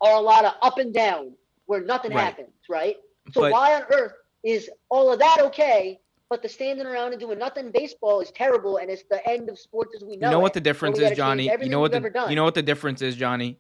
are a lot of up and down where nothing happens, right? So why on earth is all of that okay, But the standing around and doing nothing baseball is terrible, and it's the end of sports as we know You know what it. the difference So we is, got to change Johnny? everything we've ever done. You know what the difference is, Johnny?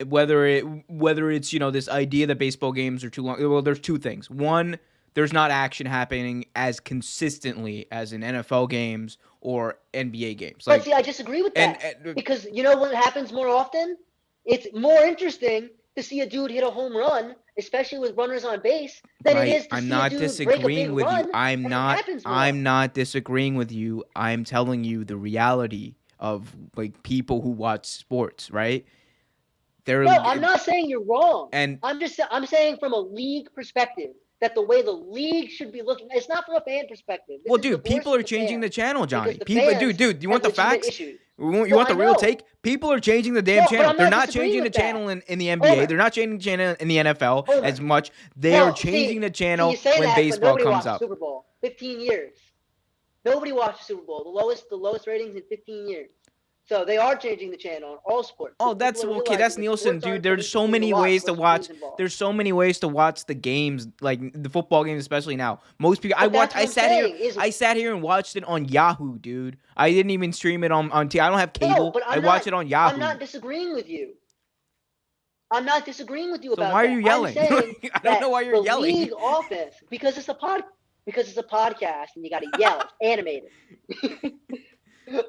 Whether it's this idea that baseball games are too long. Well, there's two things. One, there's not action happening as consistently as in NFL games or NBA games. But see, I disagree with that because you know what happens more often? It's more interesting to see a dude hit a home run, especially with runners on base, than it is to see a dude break a big run. I'm not disagreeing with you. I'm telling you the reality of like people who watch sports, right? No, I'm not saying you're wrong. And I'm saying from a league perspective that the way the league should be looking, it's not from a fan perspective. Well, dude, people are changing the channel, Johnny. Dude, do you want the facts? You want the real take? People are changing the damn channel. They're not changing the channel in the NBA. They're not changing the channel in the NFL as much. They are changing the channel when baseball comes up. Super Bowl, 15 years. Nobody watched the Super Bowl. The lowest ratings in 15 years. So they are changing the channel on all sports. Oh, that's okay. That's Nielsen, dude. There's so many ways to watch. There's so many ways to watch the games, like the football games, especially now. Most people, I sat here and watched it on Yahoo, dude. I didn't even stream it on TV. I don't have cable. I watch it on Yahoo. I'm not disagreeing with you. I'm not disagreeing with you about that. So why are you yelling? I don't know why you're yelling. The league office, because it's a podcast and you got to yell. It's animated.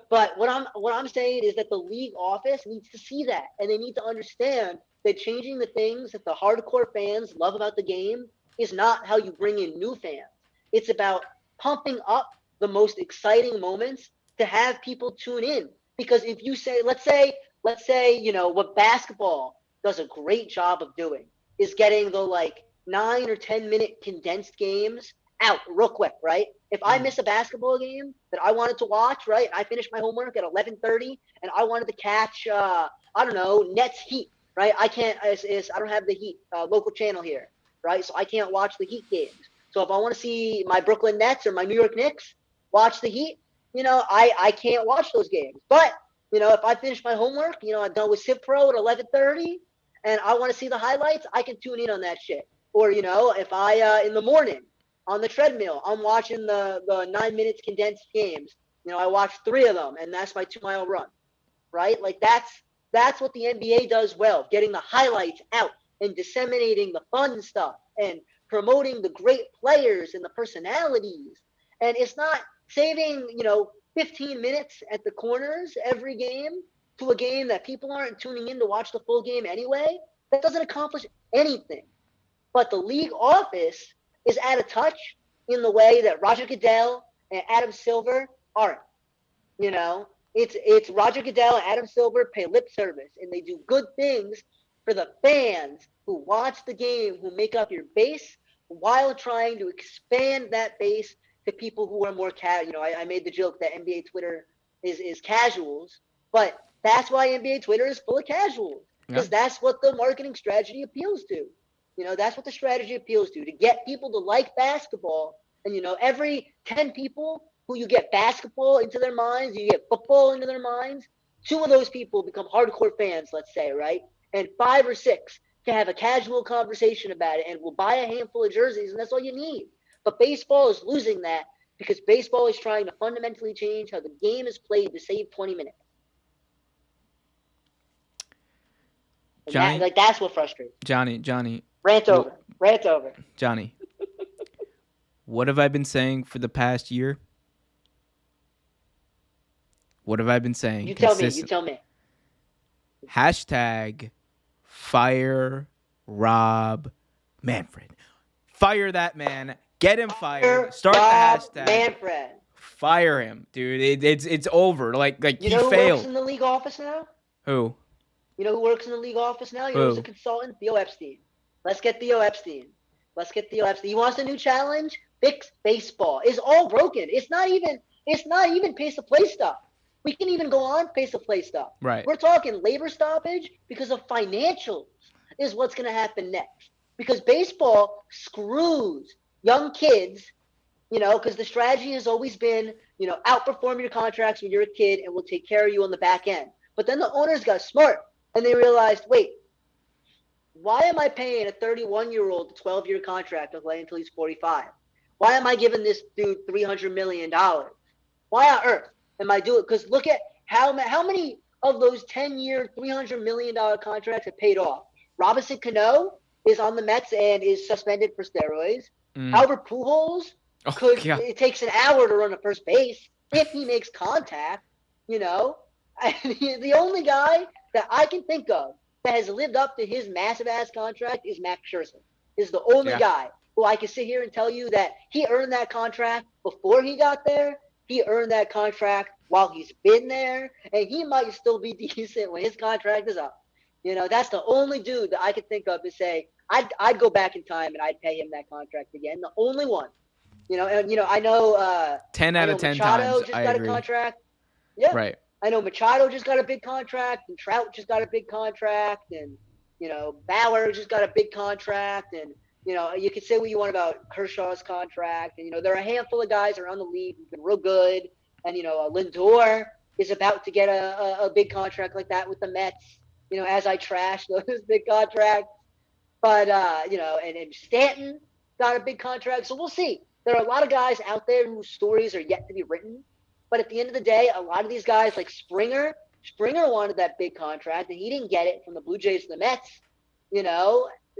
But what I'm saying is that the league office needs to see that, and they need to understand that changing the things that the hardcore fans love about the game is not how you bring in new fans. It's about pumping up the most exciting moments to have people tune in. Because if you say, let's say, what basketball does a great job of doing is getting the 9 or 10 minute condensed games out real quick, right? If I miss a basketball game that I wanted to watch, right, I finished my homework at 11:30 and I wanted to catch, Nets Heat, right? I don't have the Heat local channel here, right? So I can't watch the Heat games. So if I want to see my Brooklyn Nets or my New York Knicks watch the Heat, I can't watch those games. But, if I finish my homework, I'm done with Civ Pro at 11:30 and I want to see the highlights, I can tune in on that shit. Or, if I, in the morning, on the treadmill, I'm watching the 9 minutes condensed games. I watched 3 of them, and that's my 2-mile run, right? That's what the NBA does well, getting the highlights out and disseminating the fun stuff and promoting the great players and the personalities. And it's not saving, 15 minutes at the corners every game to a game that people aren't tuning in to watch the full game anyway. That doesn't accomplish anything. But the league office is out of touch in the way that Roger Goodell and Adam Silver aren't. It's Roger Goodell and Adam Silver pay lip service, and they do good things for the fans who watch the game, who make up your base, while trying to expand that base to people who are more casual. I made the joke that NBA Twitter is casuals, but that's why NBA Twitter is full of casuals, because that's what the marketing strategy appeals to. That's what the strategy appeals to get people to like basketball. And, every 10 people who you get basketball into their minds, you get football into their minds, 2 of those people become hardcore fans, let's say, right? And 5 or 6 can have a casual conversation about it and will buy a handful of jerseys, and that's all you need. But baseball is losing that because baseball is trying to fundamentally change how the game is played to save 20 minutes. Johnny, that's what frustrates me. Johnny. Rant over. Johnny, what have I been saying for the past year? What have I been saying? You tell me. Hashtag fire Rob Manfred. Fire that man. Get him fired. Start Rob the hashtag. Manfred. Fire him, dude. It's over. Like he failed. Who works in the league office now? Who? You know who works in the league office now? You know who's a consultant? Theo Epstein. Let's get Theo Epstein. He wants a new challenge. Fix baseball. It's all broken. It's not even pace of play stuff. We can even go on pace of play stuff. Right. We're talking labor stoppage because of financials is what's going to happen next. Because baseball screws young kids, because the strategy has always been, outperform your contracts when you're a kid and we'll take care of you on the back end. But then the owners got smart and they realized, wait, why am I paying a 31-year-old a 12-year contract to play until he's 45? Why am I giving this dude $300 million? Why on earth am I doing it? Because look at how many of those 10-year, $300 million contracts have paid off. Robinson Cano is on the Mets and is suspended for steroids. Albert Pujols it takes an hour to run to first base if he makes contact, you know. The only guy that I can think of that has lived up to his massive ass contract is Max Scherzer. Is the only guy who I can sit here and tell you that he earned that contract before he got there. He earned that contract while he's been there, and he might still be decent when his contract is up. You know, that's the only dude that I could think of to say I'd go back in time and I'd pay him that contract again. The only one. You know, and I know 10 out of 10 Machado times. just got a contract. Yeah. Right. I know Machado just got a big contract, and Trout just got a big contract, and Bauer just got a big contract, and you can say what you want about Kershaw's contract, and there are a handful of guys around the league who've been real good, and Lindor is about to get a big contract like that with the Mets. As I trash those big contracts, but and Stanton got a big contract, so we'll see. There are a lot of guys out there whose stories are yet to be written. But at the end of the day, a lot of these guys like Springer wanted that big contract, and he didn't get it from the Blue Jays to the Mets,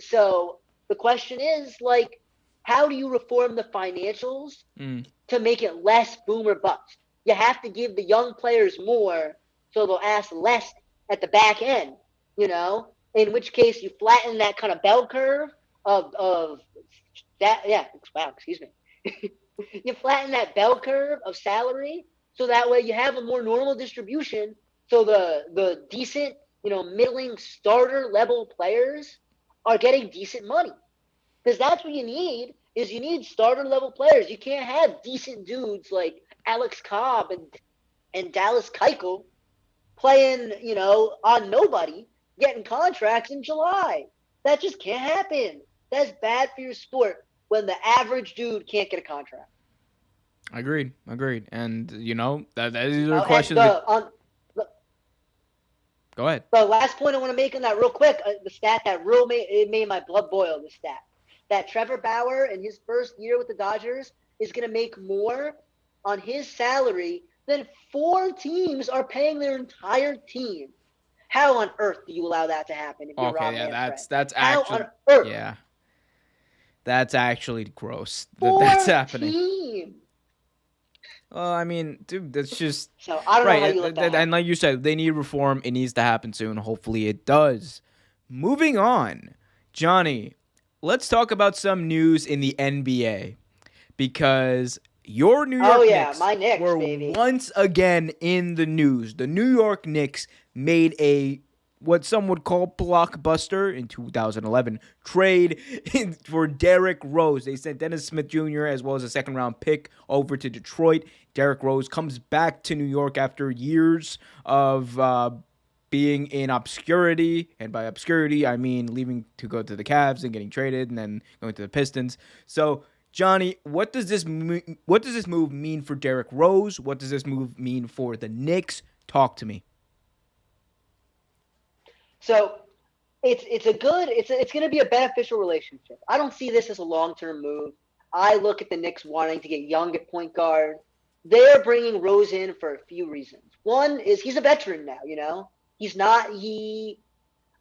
So the question is, like, how do you reform the financials to make it less boom or bust? You have to give the young players more so they'll ask less at the back end, in which case you flatten that kind of bell curve of that. Yeah, wow, excuse me. You flatten that bell curve of salary. So that way you have a more normal distribution. So the decent, middling starter level players are getting decent money. Because that's what you need is you need starter level players. You can't have decent dudes like Alex Cobb and Dallas Keuchel playing, on nobody, getting contracts in July. That just can't happen. That's bad for your sport when the average dude can't get a contract. Agreed. And, that is a question. Go ahead. The last point I want to make on that real quick, the stat that made my blood boil, the stat. That Trevor Bauer in his first year with the Dodgers is going to make more on his salary than 4 teams are paying their entire team. How on earth do you allow that to happen? If you're that's How actually on earth? Yeah. That's actually gross. 4 That's happening. Teams. Well, I mean, dude, that's just so I don't know how you let that and like you said, they need reform. It needs to happen soon. Hopefully, it does. Moving on, Johnny, let's talk about some news in the NBA because your New York Knicks, my Knicks were baby. once again in the news. The New York Knicks made a what some would call blockbuster in 2011 trade for Derrick Rose. They sent Dennis Smith Jr. as well as a second-round pick over to Detroit. Derrick Rose comes back to New York after years of being in obscurity, and by obscurity, I mean leaving to go to the Cavs and getting traded and then going to the Pistons. So, Johnny, what does this move mean for Derrick Rose? What does this move mean for the Knicks? Talk to me. So it's going to be a beneficial relationship. I don't see this as a long-term move. I look at the Knicks wanting to get young at point guard. They're bringing Rose in for a few reasons. One is he's a veteran now,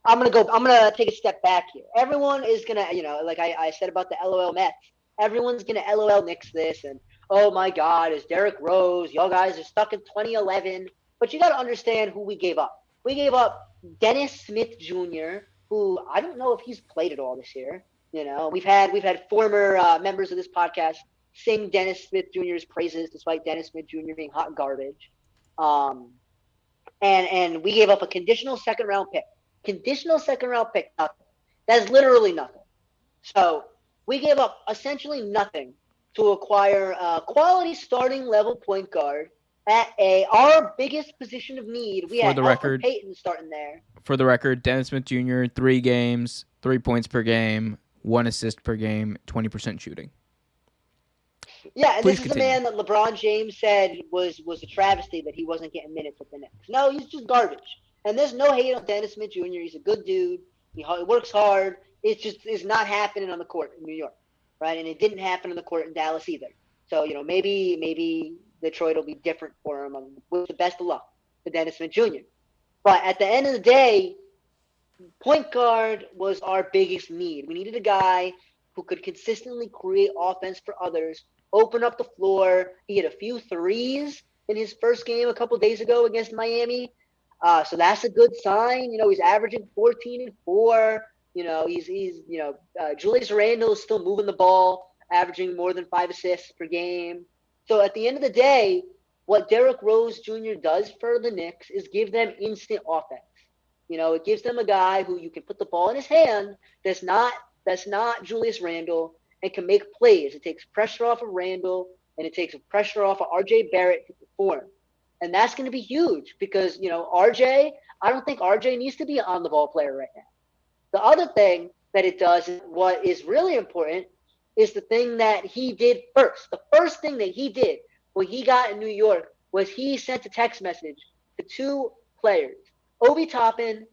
I'm going to take a step back here. Everyone is going to, like I said about the LOL Mets, everyone's going to LOL Knicks this and, oh my God, is Derrick Rose. Y'all guys are stuck in 2011. But you got to understand who we gave up. We gave up Dennis Smith Jr., who I don't know if he's played at all this year. We've had former members of this podcast sing Dennis Smith Jr.'s praises, despite Dennis Smith Jr. being hot garbage. And we gave up a conditional second round pick. Nothing. That's literally nothing. So we gave up essentially nothing to acquire a quality starting level point guard at our biggest position of need. We had Elfrid Payton starting there. For the record, Dennis Smith Jr., 3 games, 3 points per game, 1 assist per game, 20% shooting. Yeah, and this is the man that LeBron James said was a travesty that he wasn't getting minutes with the Knicks. No, he's just garbage. And there's no hate on Dennis Smith Jr. He's a good dude. He works hard. It's just is not happening on the court in New York. right? And it didn't happen on the court in Dallas either. So, maybe Detroit will be different for him. With the best of luck to Dennis Smith Jr. But at the end of the day, point guard was our biggest need. We needed a guy who could consistently create offense for others, open up the floor. He had a few threes in his first game a couple days ago against Miami. So that's a good sign. He's averaging 14 and 4. Julius Randle is still moving the ball, averaging more than 5 assists per game. So at the end of the day, what Derrick Rose Jr. does for the Knicks is give them instant offense. It gives them a guy who you can put the ball in his hand that's not Julius Randle and can make plays. It takes pressure off of Randle and it takes pressure off of RJ Barrett to perform. And that's going to be huge because, I don't think RJ needs to be an on-the-ball player right now. The other thing that it does, what is really important, is the thing that he did first. The first thing that he did when he got in New York was he sent a text message to 2 players, Obi Toppin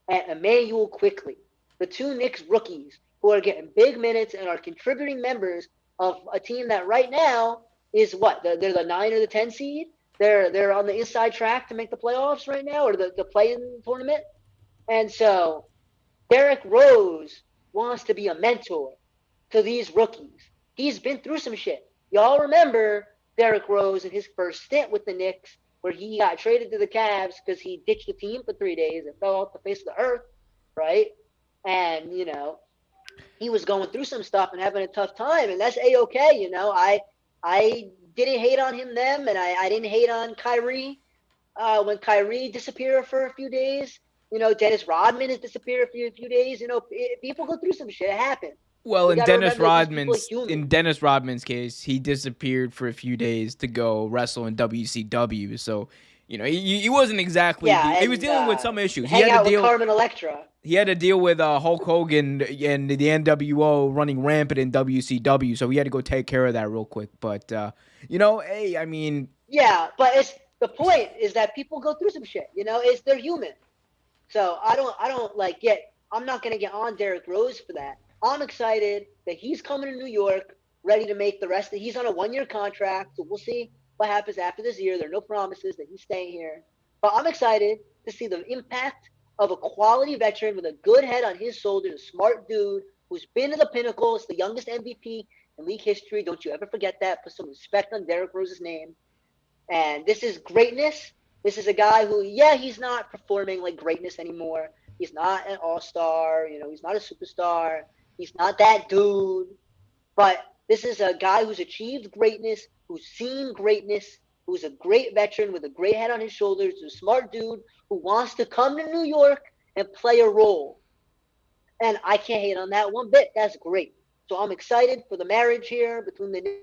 and Emmanuel Quickley, the 2 Knicks rookies who are getting big minutes and are contributing members of a team that right now is what? They're the 9 or the 10 seed. They're on the inside track to make the playoffs right now, or the play-in tournament. And so Derrick Rose wants to be a mentor to these rookies. He's been through some shit. Y'all remember Derrick Rose in his first stint with the Knicks, where he got traded to the Cavs because he ditched the team for 3 days and fell off the face of the earth, right? And, he was going through some stuff and having a tough time, and that's A-okay, I didn't hate on him then, and I didn't hate on Kyrie when Kyrie disappeared for a few days. Dennis Rodman has disappeared for a few days. People go through some shit. It happens. Well, in Dennis Rodman's case, he disappeared for a few days to go wrestle in WCW. So, he wasn't exactly. Yeah, he was dealing with some issues. Hang out with Carmen Electra. He had to deal with Hulk Hogan and the NWO running rampant in WCW, so he had to go take care of that real quick. But hey, I mean, yeah, but the point is that people go through some shit. They're human. So I'm not gonna get on Derrick Rose for that. I'm excited that he's coming to New York, ready to make the rest. He's on a 1-year contract, so we'll see what happens after this year. There are no promises that he's staying here, but I'm excited to see the impact of a quality veteran with a good head on his shoulders, a smart dude who's been to the pinnacle. It's the youngest MVP in league history. Don't you ever forget that. Put some respect on Derrick Rose's name. And this is greatness. This is a guy who, he's not performing like greatness anymore. He's not an all-star. He's not a superstar. He's not that dude. But this is a guy who's achieved greatness, who's seen greatness, who's a great veteran with a great head on his shoulders, who's a smart dude who wants to come to New York and play a role. And I can't hate on that one bit. That's great. So I'm excited for the marriage here between the Knicks,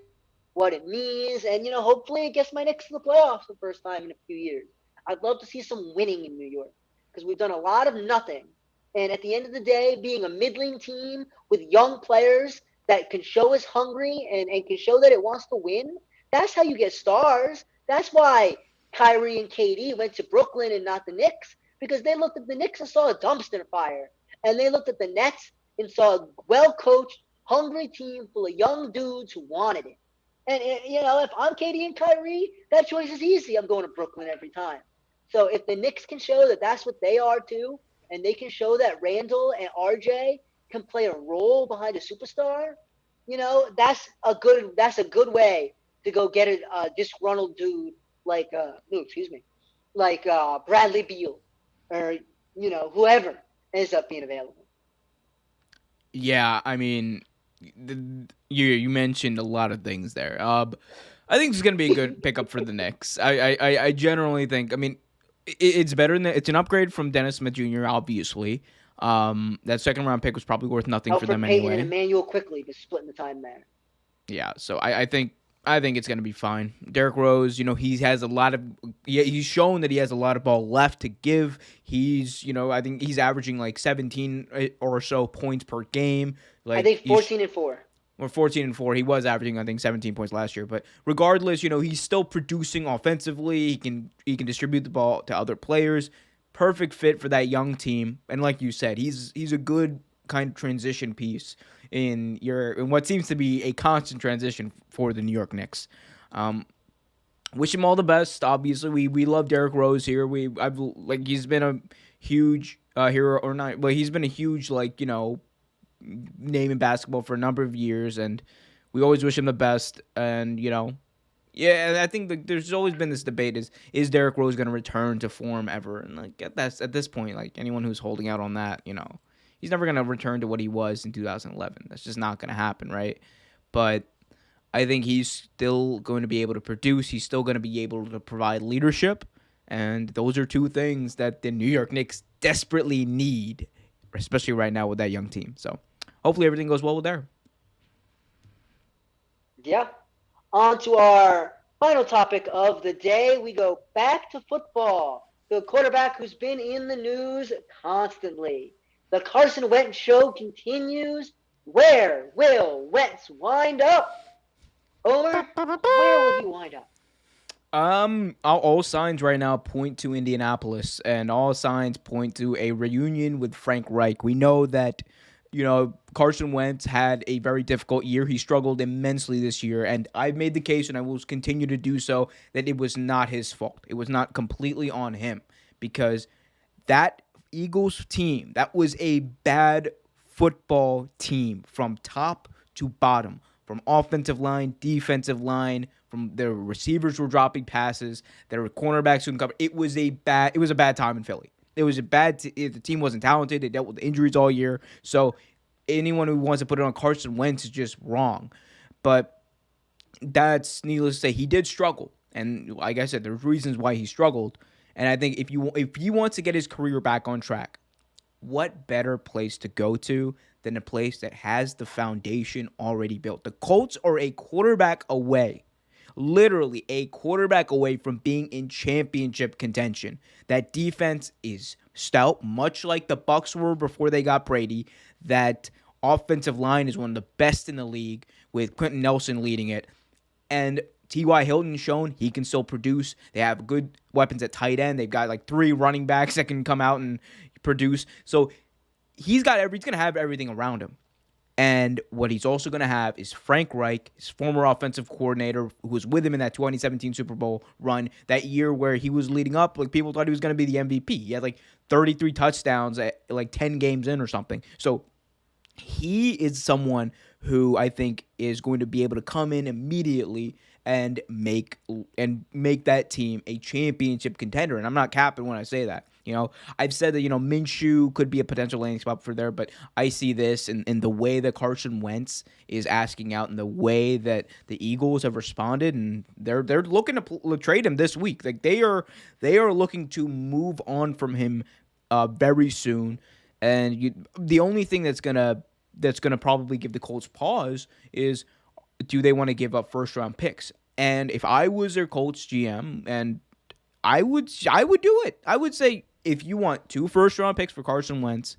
what it means, and hopefully it gets my Knicks to the playoffs the first time in a few years. I'd love to see some winning in New York because we've done a lot of nothing. And at the end of the day, being a middling team with young players that can show us hungry and can show that it wants to win, that's how you get stars. That's why Kyrie and KD went to Brooklyn and not the Knicks, because they looked at the Knicks and saw a dumpster fire. And they looked at the Nets and saw a well-coached, hungry team full of young dudes who wanted it. And, if I'm KD and Kyrie, that choice is easy. I'm going to Brooklyn every time. So if the Knicks can show that that's what they are too, and they can show that Randall and RJ can play a role behind a superstar, that's a good way to go get a disgruntled dude like Bradley Beal or whoever ends up being available. Yeah, I mean, you mentioned a lot of things there. I think it's going to be a good pickup for the Knicks. I generally think. I mean, it's better than it's an upgrade from Dennis Smith Jr. Obviously, that second round pick was probably worth nothing for them Peyton anyway. And Emmanuel Quickley just splitting the time there. Yeah, so I think it's going to be fine. Derrick Rose, he has a lot of he's shown that he has a lot of ball left to give. He's, I think he's averaging like 17 or so points per game. Like I think 14 and 4. Or 14 and 4. He was averaging, I think, 17 points last year. But regardless, he's still producing offensively. He can distribute the ball to other players. Perfect fit for that young team. And like you said, he's a good kind of transition piece in what seems to be a constant transition for the New York Knicks. Wish him all the best. Obviously, we love Derrick Rose here. He's been a huge hero or not, but he's been a huge name in basketball for a number of years, and we always wish him the best. And I think there's always been this debate: is Derrick Rose going to return to form ever? And at this point, anyone who's holding out on that, he's never going to return to what he was in 2011. That's just not going to happen, right? But I think he's still going to be able to produce. He's still going to be able to provide leadership. And those are two things that the New York Knicks desperately need, especially right now with that young team. So hopefully everything goes well with there. Yeah. On to our final topic of the day. We go back to football. The quarterback who's been in the news constantly. The Carson Wentz show continues. Where will Wentz wind up? Omer, where will he wind up? All signs right now point to Indianapolis, and all signs point to a reunion with Frank Reich. We know that, Carson Wentz had a very difficult year. He struggled immensely this year, and I've made the case, and I will continue to do so, that it was not his fault. It was not completely on him, because that Eagles team, that was a bad football team from top to bottom. From offensive line, defensive line, from their receivers were dropping passes, their cornerbacks couldn't cover. It was a bad time in Philly. It was the team wasn't talented. They dealt with injuries all year. So anyone who wants to put it on Carson Wentz is just wrong. But that's needless to say. He did struggle, and like I said, there's reasons why he struggled. And I think if he wants to get his career back on track, what better place to go to than a place that has the foundation already built? The Colts are a quarterback away, literally a quarterback away from being in championship contention. That defense is stout, much like the Bucs were before they got Brady. That offensive line is one of the best in the league, with Quentin Nelson leading it. And T.Y. Hilton shown he can still produce. They have good weapons at tight end. They've got 3 running backs that can come out and produce. So he's going to have everything around him. And what he's also going to have is Frank Reich, his former offensive coordinator, who was with him in that 2017 Super Bowl run, that year where he was leading up. People thought he was going to be the MVP. He had 33 touchdowns at 10 games in or something. So he is someone who I think is going to be able to come in immediately and make that team a championship contender. And I'm not capping when I say that. I've said that, Minshew could be a potential landing spot for there, but I see this in the way that Carson Wentz is asking out and the way that the Eagles have responded, and they're looking to trade him this week. They are looking to move on from him very soon. And the only thing that's gonna probably give the Colts pause is, do they want to give up first round picks? And if I was their Colts GM, and I would do it. I would say, if you want 2 first-round picks for Carson Wentz,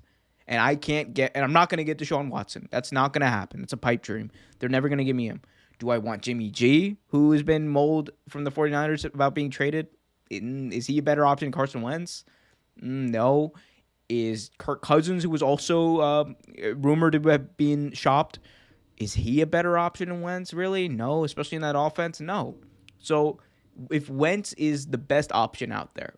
and I'm not going to get Deshaun Watson. That's not going to happen. It's a pipe dream. They're never going to give me him. Do I want Jimmy G, who has been molded from the 49ers about being traded? Is he a better option than Carson Wentz? No. Is Kirk Cousins, who was also rumored to have been shopped, is he a better option than Wentz? Really? No, especially in that offense? No. So if Wentz is the best option out there,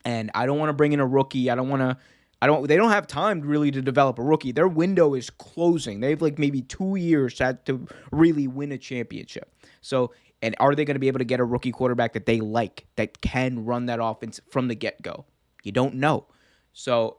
and I don't want to bring in a rookie, they don't have time really to develop a rookie. Their window is closing. They have maybe 2 years to really win a championship. So, and are they going to be able to get a rookie quarterback that they like, that can run that offense from the get-go? You don't know. So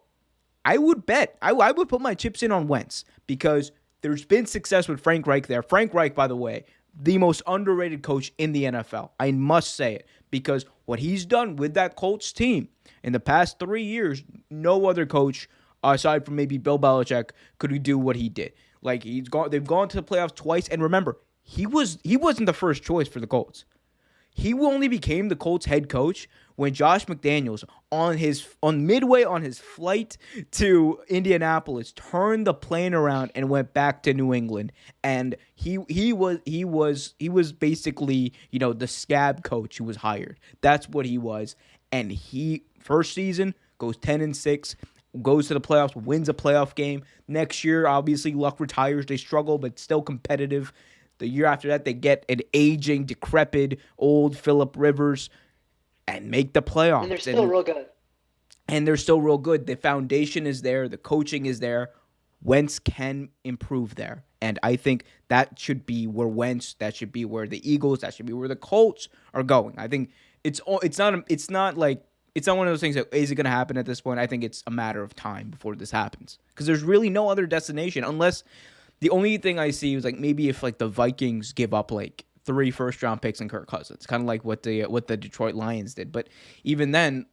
I would bet, I would put my chips in on Wentz, because there's been success with Frank Reich there. Frank Reich, by the way, the most underrated coach in the NFL. I must say it, because what he's done with that Colts team in the past 3 years, no other coach, aside from maybe Bill Belichick, could do what he did. They've gone to the playoffs twice, and remember, he wasn't the first choice for the Colts. He only became the Colts head coach when Josh McDaniels, on midway on his flight to Indianapolis, turned the plane around and went back to New England. And he was basically, the scab coach who was hired. That's what he was. And he, first season, goes 10-6. goes to the playoffs, wins a playoff game. Next year, obviously, Luck retires. They struggle, but still competitive. The year after that, they get an aging, decrepit, old Phillip Rivers and make the playoffs. And they're still real good. And they're still real good. The foundation is there. The coaching is there. Wentz can improve there. And I think that should be where Wentz, that should be where the Eagles, that should be where the Colts are going. I think it's not one of those things that is it going to happen at this point. I think it's a matter of time before this happens. Because there's really no other destination unless the only thing I see is like maybe if like the Vikings give up like 3 first-round picks and Kirk Cousins, kind of like what the Detroit Lions did. But even then,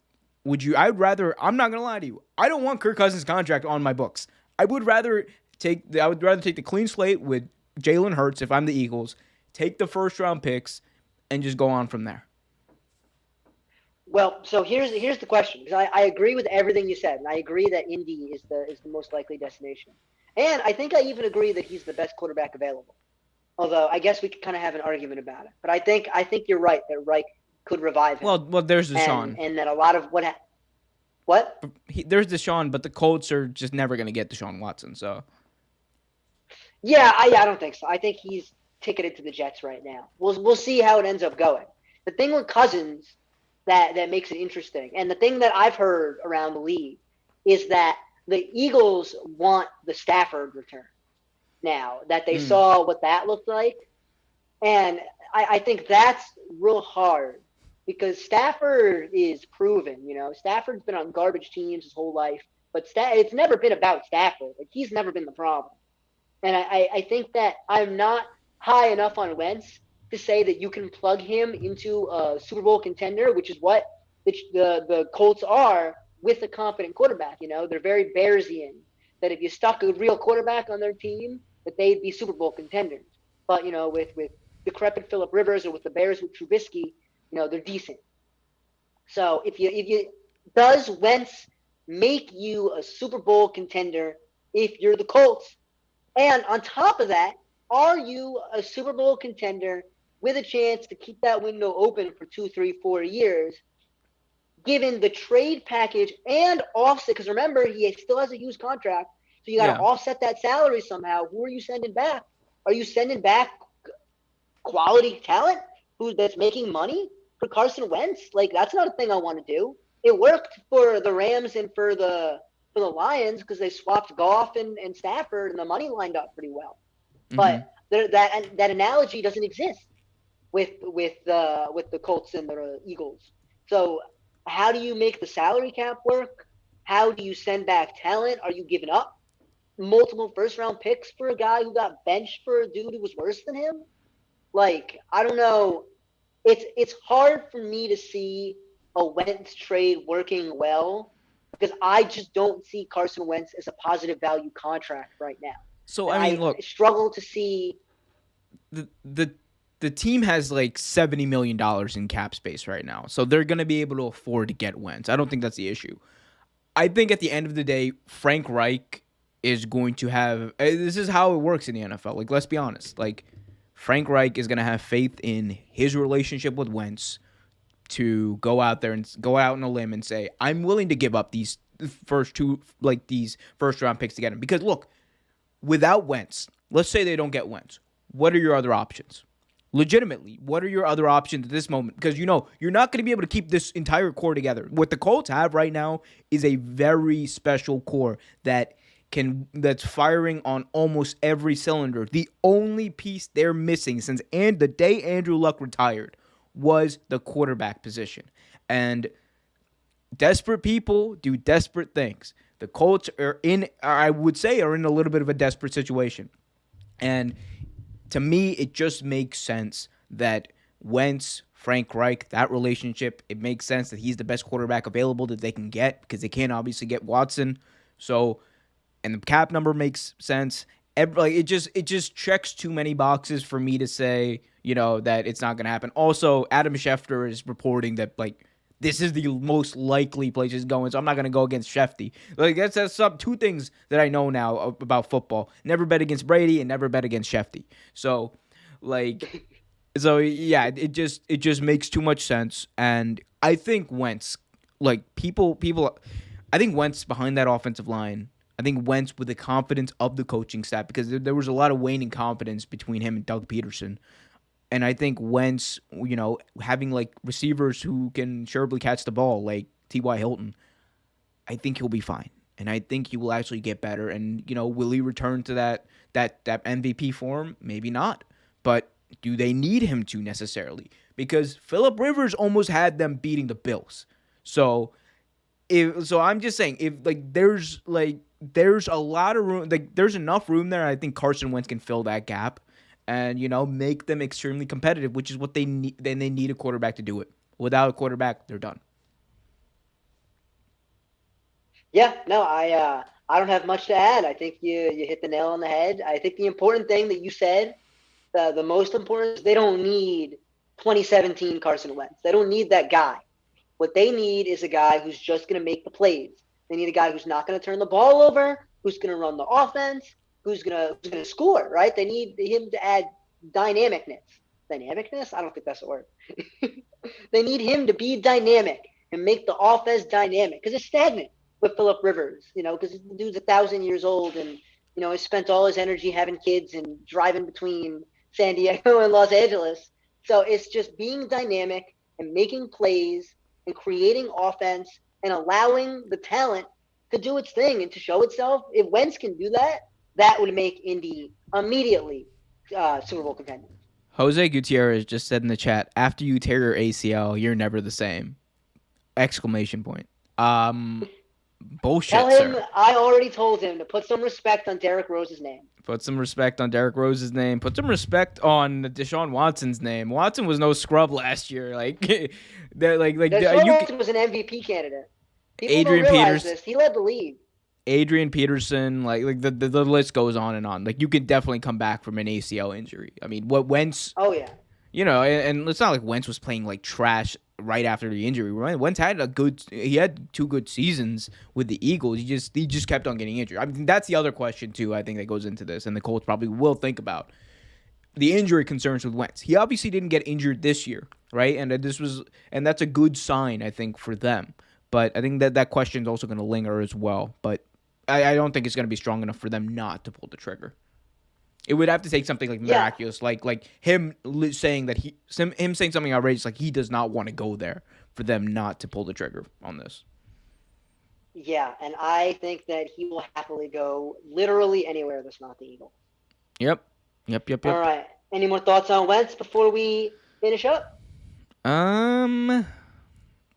I'm not gonna lie to you, I don't want Kirk Cousins' contract on my books. I would rather take the clean slate with Jalen Hurts if I'm the Eagles, take the first-round picks, and just go on from there. Well, so here's the question, because I agree with everything you said, and I agree that Indy is the most likely destination. And I think I even agree that he's the best quarterback available. Although I guess we could kind of have an argument about it. But I think you're right that Reich could revive him. Well, there's Deshaun. And that a lot of what? There's Deshaun, but the Colts are just never going to get Deshaun Watson. So. Yeah, I don't think so. I think he's ticketed to the Jets right now. We'll see how it ends up going. The thing with Cousins that makes it interesting, and the thing that I've heard around the league is that the Eagles want the Stafford return now, that they saw what that looked like. And I think that's real hard because Stafford is proven, Stafford's been on garbage teams his whole life, but it's never been about Stafford. Like, he's never been the problem. And I think that I'm not high enough on Wentz to say that you can plug him into a Super Bowl contender, which is what the Colts are, with a competent quarterback. They're very Bearsian, that if you stuck a real quarterback on their team, that they'd be Super Bowl contenders. But, with decrepit Phillip Rivers or with the Bears with Trubisky, they're decent. So does Wentz make you a Super Bowl contender if you're the Colts? And on top of that, are you a Super Bowl contender with a chance to keep that window open for 2, 3, 4 years, given the trade package and offset? Because remember, he still has a huge contract, so you got to offset that salary somehow. Who are you sending back? Are you sending back quality talent that's making money for Carson Wentz? Like, that's not a thing I want to do. It worked for the Rams and for the Lions because they swapped Goff and Stafford, and the money lined up pretty well. But that analogy doesn't exist with the Colts and the Eagles. So how do you make the salary cap work? How do you send back talent? Are you giving up multiple first-round picks for a guy who got benched for a dude who was worse than him? Like, I don't know. It's hard for me to see a Wentz trade working well because I just don't see Carson Wentz as a positive value contract right now. So, I mean, look. I struggle to see. The team has like $70 million in cap space right now. So they're going to be able to afford to get Wentz. I don't think that's the issue. I think at the end of the day, Frank Reich is going to have – this is how it works in the NFL. Like, let's be honest. Like, Frank Reich is going to have faith in his relationship with Wentz to go out there and go out on a limb and say, I'm willing to give up these first-round picks to get him. Because, look, without Wentz, let's say they don't get Wentz. What are your other options? Legitimately, what are your other options at this moment? Because, you're not going to be able to keep this entire core together. What the Colts have right now is a very special core that's firing on almost every cylinder. The only piece they're missing since the day Andrew Luck retired was the quarterback position. And desperate people do desperate things. The Colts are in a little bit of a desperate situation. And to me, it just makes sense that Wentz, Frank Reich, that relationship, it makes sense that he's the best quarterback available that they can get because they can't obviously get Watson. So, and the cap number makes sense. It just checks too many boxes for me to say, that it's not going to happen. Also, Adam Schefter is reporting that, this is the most likely place he's going, so I'm not going to go against Shefty. That's two things that I know now about football. Never bet against Brady and never bet against Shefty. So, it just makes too much sense. And I think Wentz, people, I think Wentz behind that offensive line. I think Wentz with the confidence of the coaching staff, because there was a lot of waning confidence between him and Doug Peterson. And I think Wentz, having like receivers who can surely catch the ball, like T.Y. Hilton, I think he'll be fine. And I think he will actually get better. And, will he return to that MVP form? Maybe not. But do they need him to necessarily? Because Phillip Rivers almost had them beating the Bills. So I'm just saying, if there's a lot of room, there's enough room there. I think Carson Wentz can fill that gap, and make them extremely competitive, which is what they need. Then they need a quarterback to do it. Without a quarterback, they're done. Yeah, no, I don't have much to add. I think you hit the nail on the head. I think the important thing that you said, the most important, is they don't need 2017 Carson Wentz. They don't need that guy. What they need is a guy who's just going to make the plays. They need a guy who's not going to turn the ball over, who's going to run the offense, who's going to score, right? They need him to add dynamicness. Dynamicness? I don't think that's the word. They need him to be dynamic and make the offense dynamic, because it's stagnant with Phillip Rivers, because the dude's 1,000 years old and, he spent all his energy having kids and driving between San Diego and Los Angeles. So it's just being dynamic and making plays and creating offense and allowing the talent to do its thing and to show itself. If Wentz can do that, that would make Indy immediately Super Bowl contenders. Jose Gutierrez just said in the chat, after you tear your ACL, you're never the same! Exclamation point. Bullshit, Tell him sir. I already told him to put some respect on Derrick Rose's name. Put some respect on Derrick Rose's name. Put some respect on Deshaun Watson's name. Watson was no scrub last year. Deshaun Watson was an MVP candidate. People Adrian don't realize Peters, this. He led the league. Adrian Peterson, the list goes on and on. Like, you can definitely come back from an ACL injury. I mean, what Wentz? Oh yeah. And it's not like Wentz was playing like trash right after the injury. Wentz had he had 2 good seasons with the Eagles. He just kept on getting injured. I mean, that's the other question too, I think, that goes into this, and the Colts probably will think about the injury concerns with Wentz. He obviously didn't get injured this year, right? And that's a good sign, I think, for them. But I think that question is also going to linger as well. But I don't think it's going to be strong enough for them not to pull the trigger. It would have to take something like miraculous, like him saying that him saying something outrageous, like he does not want to go there, for them not to pull the trigger on this. Yeah, and I think that he will happily go literally anywhere that's not the Eagles. Yep. All right. Any more thoughts on Wentz before we finish up?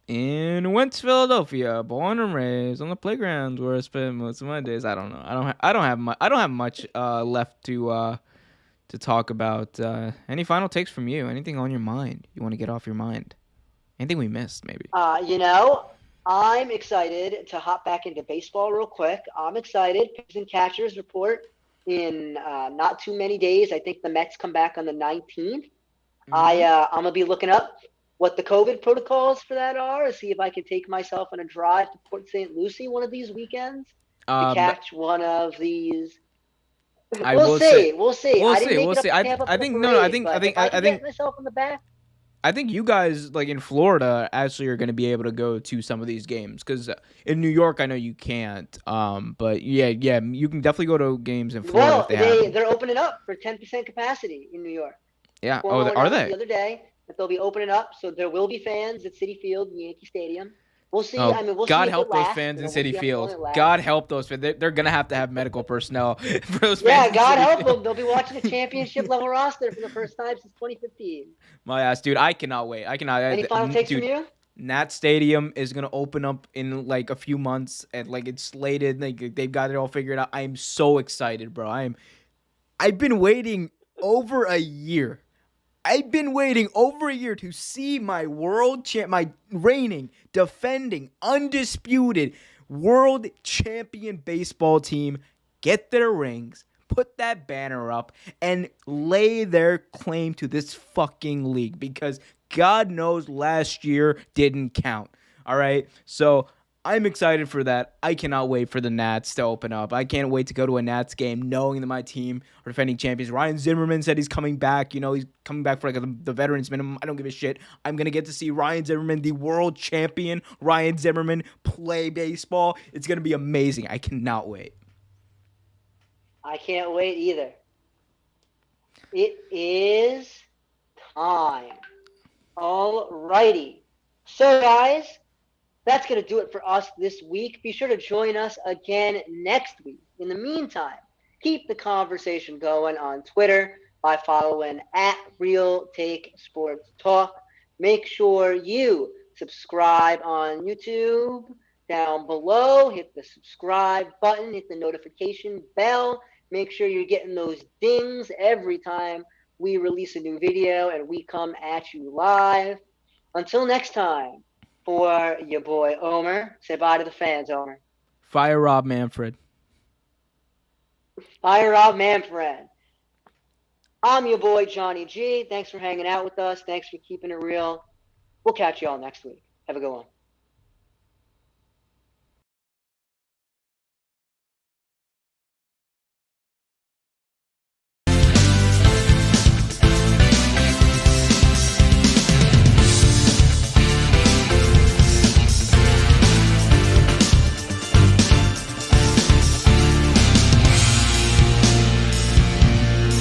In Wentz, Philadelphia, born and raised on the playgrounds where I spent most of my days. I don't know. I don't have much left to talk about. Any final takes from you? Anything on your mind you want to get off your mind? Anything we missed, maybe? I'm excited to hop back into baseball real quick. I'm excited. Pitchers and catchers report in not too many days. I think the Mets come back on the 19th. Mm-hmm. I'm gonna be looking up what the COVID protocols for that are, see if I can take myself on a drive to Port St. Lucie one of these weekends to catch one of these. We'll see. We'll see. I think myself in the back. I think you guys, like in Florida, actually are going to be able to go to some of these games, because in New York, I know you can't. But yeah, you can definitely go to games in Florida. Well, they're opening up for 10% capacity in New York. Yeah. Are they? The other day. They'll be opening up, so there will be fans at Citi Field, Yankee Stadium. We'll see. We'll God see help those fans in Citi Field. God help those fans. They're gonna have to have medical personnel for those fans. Yeah, God help them. They'll be watching a championship level roster for the first time since 2015. My ass, dude. I cannot wait. Any final takes from you? Nat Stadium is gonna open up in like a few months, and like it's slated. Like they've got it all figured out. I am so excited, bro. I've been waiting over a year. I've been waiting over a year to see my my reigning, defending, undisputed world champion baseball team get their rings, put that banner up, and lay their claim to this fucking league, because God knows last year didn't count. All right? So I'm excited for that. I cannot wait for the Nats to open up. I can't wait to go to a Nats game knowing that my team are defending champions. Ryan Zimmerman said he's coming back. He's coming back for the veterans minimum. I don't give a shit. I'm going to get to see Ryan Zimmerman, the world champion Ryan Zimmerman, play baseball. It's going to be amazing. I cannot wait. I can't wait either. It is time. All righty. So, guys, that's going to do it for us this week. Be sure to join us again next week. In the meantime, keep the conversation going on Twitter by following @RealTakeSportsTalk. Make sure you subscribe on YouTube down below. Hit the subscribe button. Hit the notification bell. Make sure you're getting those dings every time we release a new video and we come at you live. Until next time, for your boy Omer, say bye to the fans, Omer. Fire Rob Manfred. Fire Rob Manfred. I'm your boy Johnny G. Thanks for hanging out with us. Thanks for keeping it real. We'll catch you all next week. Have a good one.